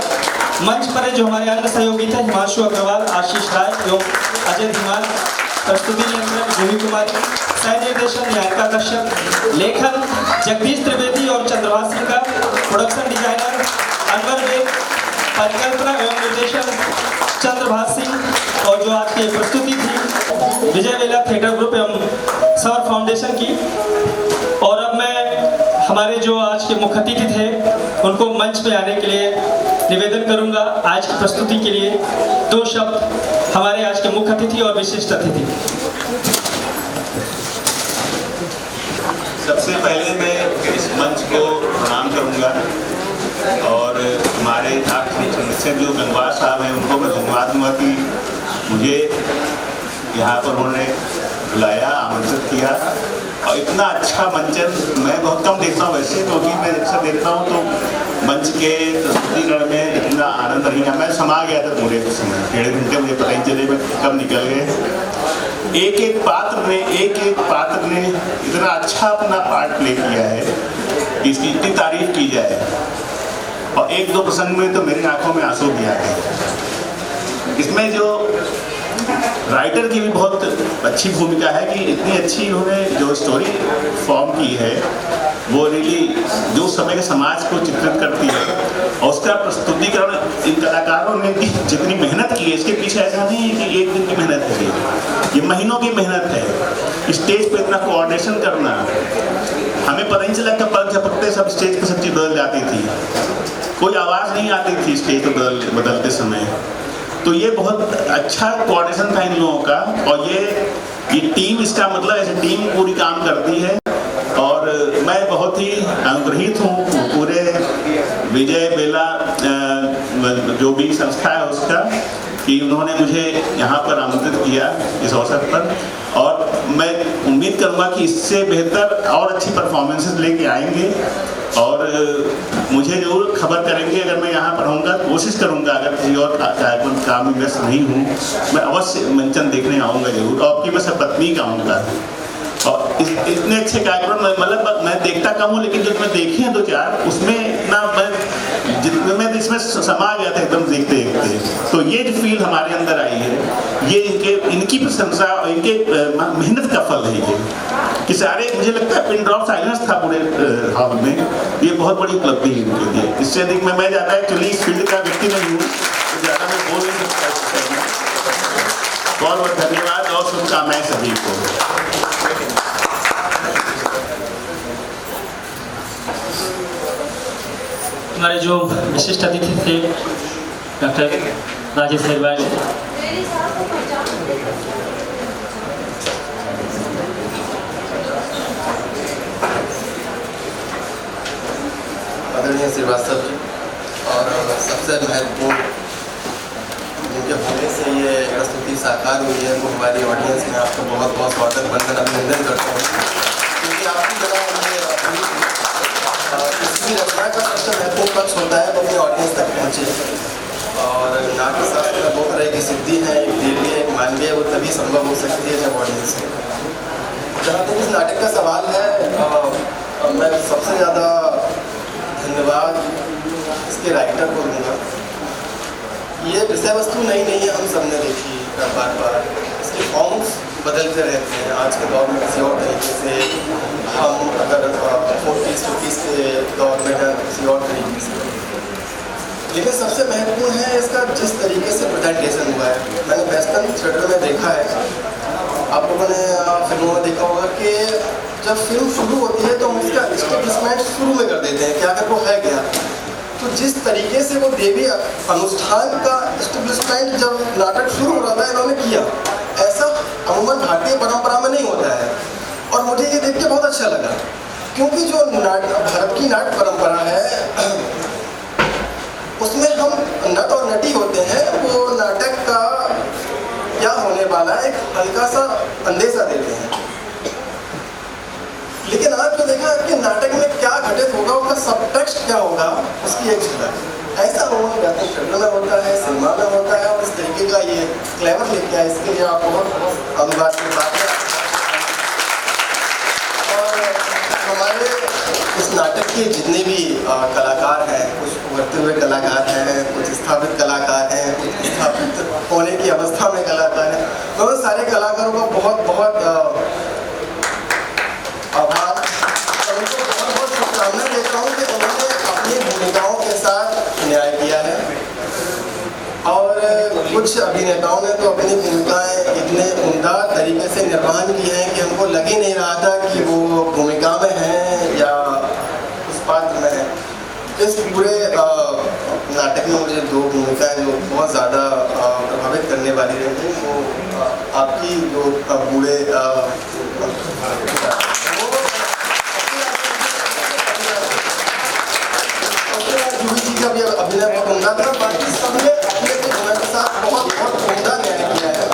Speaker 1: मंच पर जो हमारे अन्य सहयोगी थे हिमांशु अग्रवाल, आशीष राय एवं अजय धीमान, प्रस्तुति नियंत्रण जूही कुमारी, सह निर्देशन निहारिका कश्यप, लेखन जगदीश त्रिवेदी और चंद्रभाष सिंह का, प्रोडक्शन डिजाइनर अनवर बेग, परिकल्पना एवं निर्देशन चंद्रभाष सिंह, और जो आज की प्रस्तुति थी विजय वेला थिएटर ग्रुप एवं सवर फाउंडेशन की। और अब मैं हमारे जो आज के मुख्य अतिथि थे उनको मंच पे आने के लिए निवेदन करूंगा। आज की प्रस्तुति के लिए दो शब्द हमारे आज के मुख्य अतिथि और विशिष्ट अतिथि।
Speaker 11: सबसे पहले मैं इस मंच को प्रणाम करूंगा और हमारे से जो गंगवार साहब हैं उनको मैं धन्यवाद दूंगा कि मुझे यहाँ पर उन्होंने बुलाया, आमंत्रित किया और इतना अच्छा मंचन मैं बहुत कम देखता हूँ वैसे, क्योंकि मैं अक्सर देखता हूँ तो मंच के प्रस्तुतिकरण में इतना आनंद नहीं है। मैं समा गया था पूरे समय, 1.5 घंटे मुझे पता ही चले मैं कब निकल गए। एक एक पात्र ने इतना अच्छा अपना पार्ट प्ले किया है कि इसकी इतनी तारीफ की जाए। और एक दो प्रसंग में तो मेरी आंखों में आंसू भी आ गए। इसमें जो राइटर की भी बहुत अच्छी भूमिका है कि इतनी अच्छी उन्होंने जो स्टोरी फॉर्म की है वो रियली जो समय के समाज को चित्रित करती है, और उसका प्रस्तुतिकरण इन कलाकारों ने जितनी मेहनत की है, इसके पीछे ऐसा नहीं है कि एक दिन की मेहनत है, ये महीनों की मेहनत है। स्टेज पे इतना कोऑर्डिनेशन करना, हमें पता नहीं चला कब पलक झपकते सब स्टेज पर सब चीज बदल जाती थी, कोई आवाज़ नहीं आती थी स्टेज पर बदलते समय। तो ये बहुत अच्छा कोऑर्डिनेशन था इन लोगों का, और ये टीम, इसका मतलब ऐसे टीम पूरी काम करती है। और मैं बहुत ही अनुग्रहित हूँ पूरे विजय बेला जो भी संस्था है उसका, कि उन्होंने मुझे यहाँ पर आमंत्रित किया इस अवसर पर, और मैं उम्मीद करूँगा कि इससे बेहतर और अच्छी परफॉर्मेंसेस लेके आएंगे और मुझे जरूर खबर करेंगे। अगर मैं यहाँ पर होऊंगा कोशिश करूँगा, अगर किसी और कार्यक्रम काम में व्यस्त नहीं हूँ, मैं अवश्य मंचन देखने आऊँगा जरूर, और आपकी मैं सपत्नी का आऊँगा। और इतने अच्छे कार्यक्रम मतलब मैं देखता कम हूँ, लेकिन जो मैं देखे हैं 2-4 उसमें इतना मैं इसमें समा गया था एकदम देखते देखते। तो ये जो फील हमारे अंदर आई है, ये इनकी प्रशंसा और इनके मेहनत का फल है ये, कि सारे मुझे लगता है पिन ड्रॉप साइलेंस था पूरे हॉल में। ये बहुत बड़ी उपलब्धि है इनके लिए। इससे अधिक मैं ज़्यादा एक्चुअली इस फील्ड का व्यक्ति नहीं हूँ, तो ज़्यादा मैं बोल नहीं सकता। बहुत बहुत धन्यवाद और शुभकामनाएं सभी को।
Speaker 1: हमारे जो विशिष्ट अतिथि थे डॉक्टर राजेश अग्रवाल,
Speaker 12: आदरणीय श्रीवास्तव जी, और सबसे महत्वपूर्ण जिनके होने से ये प्रस्तुति साकार हुई है वो हमारी ऑडियंस में आपका बहुत बहुत स्वागत बंदन अभिनंदन करता हूँ, क्योंकि आपकी जगह किसी भी रचना का सबसे महत्वपूर्ण पक्ष होता है वो अपनी ऑडियंस तक पहुँचे। और नाट्यशास्त्र में दो तरह की सिद्धि है, एक देवी है, एक मानवीय, वो तभी संभव हो सकती है जब ऑडियंस है। जहाँ तक इस नाटक का सवाल है, मैं सबसे ज़्यादा धन्यवाद इसके राइटर को दूंगा। ये विषय वस्तु नई नहीं है, हम सबने देखी बार बार, इसके फॉर्म्स बदलते रहते हैं। आज के दौर में किसी और तरीके से, हम अगर 40-50 के दौर में हैं किसी और तरीके से, लेकिन सबसे महत्वपूर्ण है इसका जिस तरीके से प्रेजेंटेशन हुआ है। मैंने वेस्टर्न थिएटर में देखा है, आप लोगों ने फिल्मों में देखा होगा कि जब फिल्म शुरू होती है तो हम उसका एस्टेब्लिशमेंट शुरू में कर देते हैं कि अगर वो है क्या। तो जिस तरीके से वो देवी अनुष्ठान का एस्टेब्लिशमेंट जब नाटक शुरू हो रहा था इन्होंने किया, ऐसा अमूमन भारतीय परंपरा में नहीं होता है। और मुझे ये देख के बहुत अच्छा लगा, क्योंकि जो भारत की नाट्य परंपरा है उसमें हम नट और नटी होते हैं, वो नाटक का क्या होने वाला है एक हल्का सा अंदेशा देते हैं। लेकिन आज जो देखा कि नाटक में क्या घटित होगा, उसका सबटेक्स्ट क्या होगा, उसकी एक झलक ऐसा फिल्म में होता है, सिनेमा में होता है। और इस तरीके का ये क्लेवर लेके आए, इसके लिए आपको बहुत अनुवाद की बात है। और हमारे इस नाटक के जितने भी कलाकार हैं, कुछ उभरते हुए कलाकार हैं, कुछ स्थापित कलाकार हैं, कुछ स्थापित होने की अवस्था में कलाकार हैं, मैं सारे कलाकारों को बहुत बहुत आभार, उनको बहुत बहुत शुभकामनाएं देता हूँ कि उन्होंने अपनी भूमिकाओं के साथ न्याय किया है। और कुछ अभिनेताओं ने तो अपनी भूमिकाएं इतने उम्दा तरीके से निर्वहन की हैं कि हमको लग ही नहीं रहा था कि वो भूमिका में हैं या उस पात्र में हैं। इस पूरे नाटक में मुझे दो भूमिकाएं जो बहुत ज़्यादा प्रभावित करने वाली रही, वो आपकी जो बूढ़े का भी अभिनय बहुत उम्दा था। बाकी सबने अपने भूमिका के साथ बहुत बहुत उम्दा न्याय किया है।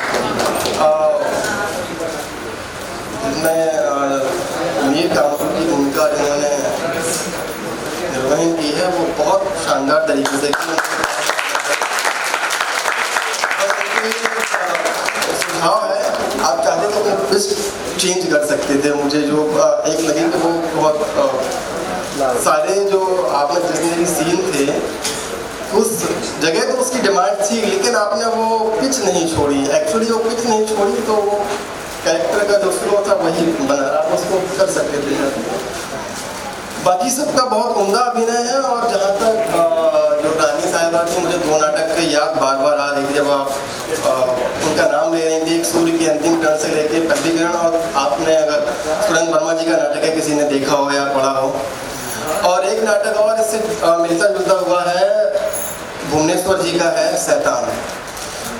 Speaker 12: मैं मीर कामसू की भूमिका जिन्होंने निर्वहन की है वो बहुत शानदार तरीके से की। सुझाव है, आप चाहते तो अपने ट्विस्ट चेंज कर सकते थे। मुझे जो एक लगे कि वो बहुत सारे जो आपने जितने सीन थे उस जगह तो उसकी डिमांड थी, लेकिन आपने वो पिच नहीं छोड़ी। एक्चुअली वो पिच नहीं छोड़ी तो वो कैरेक्टर का जो फ्लो था वही बना, आप उसको कर सकते थे। बाकी सबका बहुत उम्दा अभिनय है। और जहाँ तक जो रानी साहिबा थी, मुझे दो नाटक की याद बार बार आ रही थी जब आप उनका नाम ले रही थी। एक सूर्य की अंतिम किरण से लेकर पल्लीकरण, और आपने अगर सुरेंद्र वर्मा जी का नाटक है किसी ने देखा हो या पढ़ा हो। और एक नाटक और इससे मिलता जुलता हुआ है, भुवनेश्वर जी का है शैतान।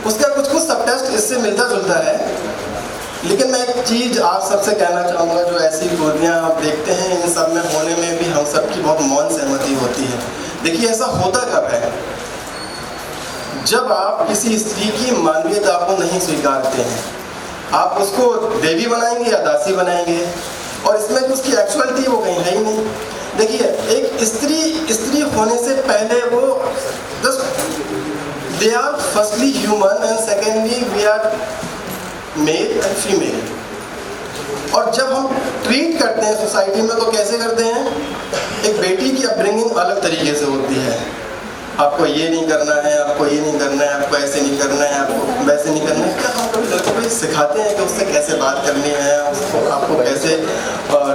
Speaker 12: उसका कुछ कुछ सबटेक्स्ट इससे मिलता जुलता है। लेकिन मैं एक चीज़ आप सबसे कहना चाहूँगा, जो ऐसी गोदियाँ आप देखते हैं इन सब में होने में भी हम सबकी बहुत मौन सहमति होती है। देखिए ऐसा होता कब है, जब आप किसी स्त्री की मानवीयता को नहीं स्वीकारते हैं। आप उसको देवी बनाएंगे या दासी बनाएंगे, और इसमें जो उसकी एक्चुअलिटी वो कहीं है ही नहीं। देखिए एक स्त्री होने से पहले वो they are firstly human and secondly we are male and female. और जब हम ट्रीट करते हैं सोसाइटी में तो कैसे करते हैं, एक बेटी की अपब्रिंगिंग अलग तरीके से होती है। आपको ये नहीं करना है, आपको ये नहीं करना है, आपको ऐसे नहीं करना है, आपको वैसे नहीं करना है। क्या हम कभी लड़कों को सिखाते हैं कि उससे कैसे बात करनी है, उसको आपको कैसे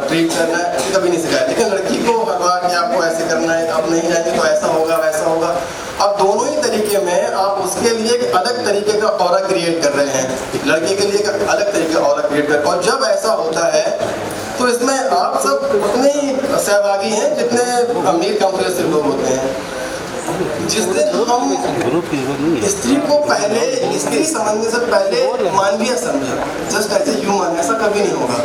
Speaker 12: ट्रीट करना है, कभी नहीं सिखाया। लेकिन लड़की को हर बार कि आपको ऐसे करना है, आप नहीं जाएंगे तो ऐसा होगा वैसा होगा। अब दोनों ही तरीके में आप उसके लिए एक अलग तरीके का ऑरा क्रिएट कर रहे हैं, लड़के के लिए एक अलग तरीके का ऑरा क्रिएट कर। और जब ऐसा होता है तो इसमें आप सब उतने ही सहभागी हैं जितने अमीर कंपनी से लोग होते हैं। जिस दिन हम स्त्री को पहले स्त्री समझने से पहले मानवीय समझे, जस्ट एज ए ह्यूमन, ऐसा कभी नहीं होगा।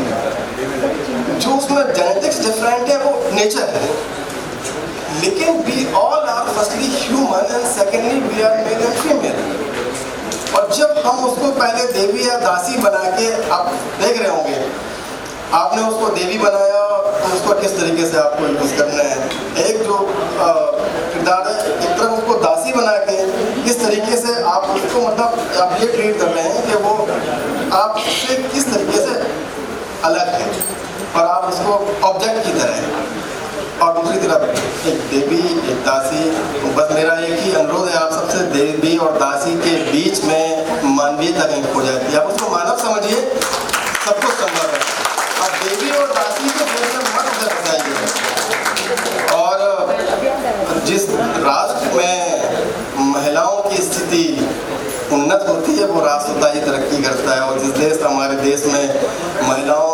Speaker 12: जो उसमें जेनेटिक्स डिफरेंट है वो नेचर है, लेकिन we all are firstly human and secondly we are male and female. और जब हम उसको पहले देवी या दासी बना के, आप देख रहे होंगे आपने उसको देवी बनाया तो उसको किस तरीके से आपको यूज करना है। एक जो किरदार है, एक तरफ उसको दासी बना के किस तरीके से आप उसको मतलब आप ये ट्रीट कर रहे हैं कि वो आपसे किस तरीके से अलग है और आप उसको ऑब्जेक्ट की तरह हैं। और दूसरी तरफ एक देवी एक दासी, बस मेरा एक ही अनुरोध है आप सबसे, देवी और दासी के बीच में मानवीयता कहीं खो जाती है। आप उसको मानव समझिए, सब कुछ संभव है। अब देवी और दासी के बीच में मत उतर जाइए। और जिस राष्ट्र में महिलाओं की स्थिति उन्नत होती है वो राष्ट्र उतना ही तरक्की करता है। और जिस देश हमारे देश में महिलाओं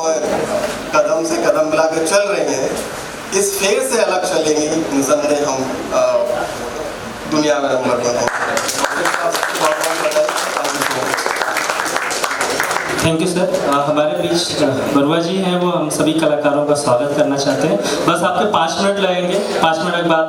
Speaker 12: कदम से कदम मिला के चल रही हैं, इस फेर से अलग चलेंगी निसंदेह हम दुनिया में नंबर वन हैं।
Speaker 1: Thank you sir. हमारे बीच बरुआ जी हैं, वो हम सभी कलाकारों का स्वागत करना चाहते हैं। बस आपके 5 मिनट लगेंगे, 5 मिनट के बाद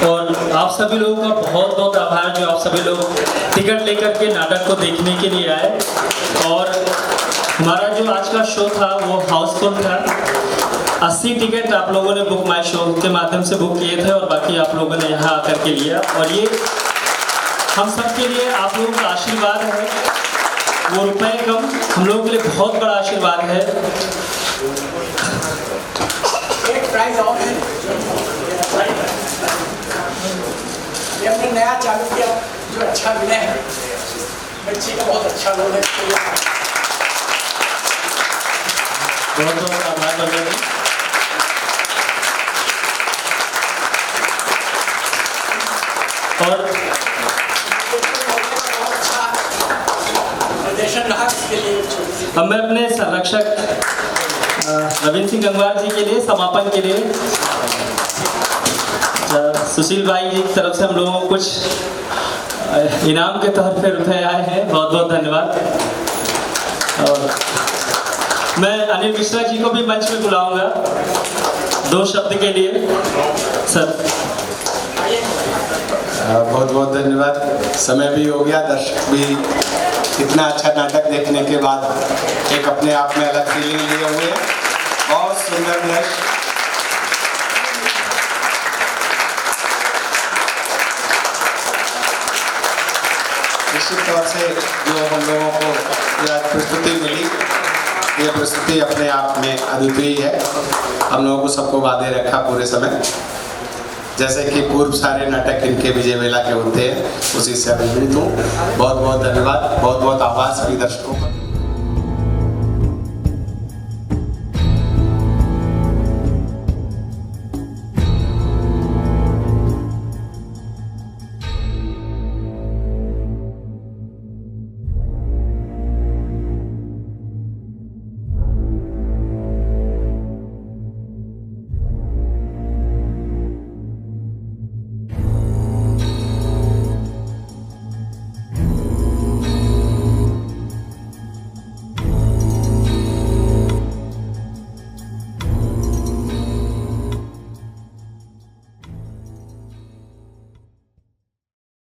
Speaker 1: और आप सभी लोगों का बहुत बहुत आभार जो आप सभी लोग टिकट लेकर के नाटक को देखने के लिए आए। और हमारा जो आज का शो था वो हाउसफुल था। 80 टिकट आप लोगों ने बुक माई शो के माध्यम से बुक किए थे और बाकी आप लोगों ने यहाँ आकर के लिया। और ये हम सब के लिए आप लोगों का आशीर्वाद है, वो रुपए कम हम लोगों के लिए बहुत बड़ा आशीर्वाद है।
Speaker 13: एक प्राइज और है, ये हमने नया चालू किया जो अच्छा विनय है, बच्ची का बहुत अच्छा रोल है।
Speaker 1: बहुत बहुत आभार बंदे। और
Speaker 13: निर्देशन रहा इसके लिए।
Speaker 1: अब मैं अपने संरक्षक रविंद्र सिंह गंगवार जी के लिए समापन के लिए सुशील भाई जी की तरफ से हम लोगों को कुछ इनाम के तौर पे रुपए आए हैं, बहुत बहुत धन्यवाद। और मैं अनिल मिश्रा जी को भी मंच में बुलाऊंगा 2 शब्द के लिए सर।
Speaker 14: बहुत बहुत धन्यवाद। समय भी हो गया, दर्शक भी इतना अच्छा नाटक देखने के बाद एक अपने आप में अलग फीलिंग लिए हुए हैं। बहुत सुंदर दृश्य, निश्चित तौर से जो हम लोगों को यह प्रस्तुति मिली, ये प्रस्तुति अपने आप में अद्वितीय है। हम लोगों को सबको बांधे रखा पूरे समय, जैसे कि पूर्व सारे नाटक इनके विजय मेला के होते हैं, उसी से अभिभूत हूँ। बहुत बहुत धन्यवाद, बहुत बहुत आभार सभी दर्शकों का।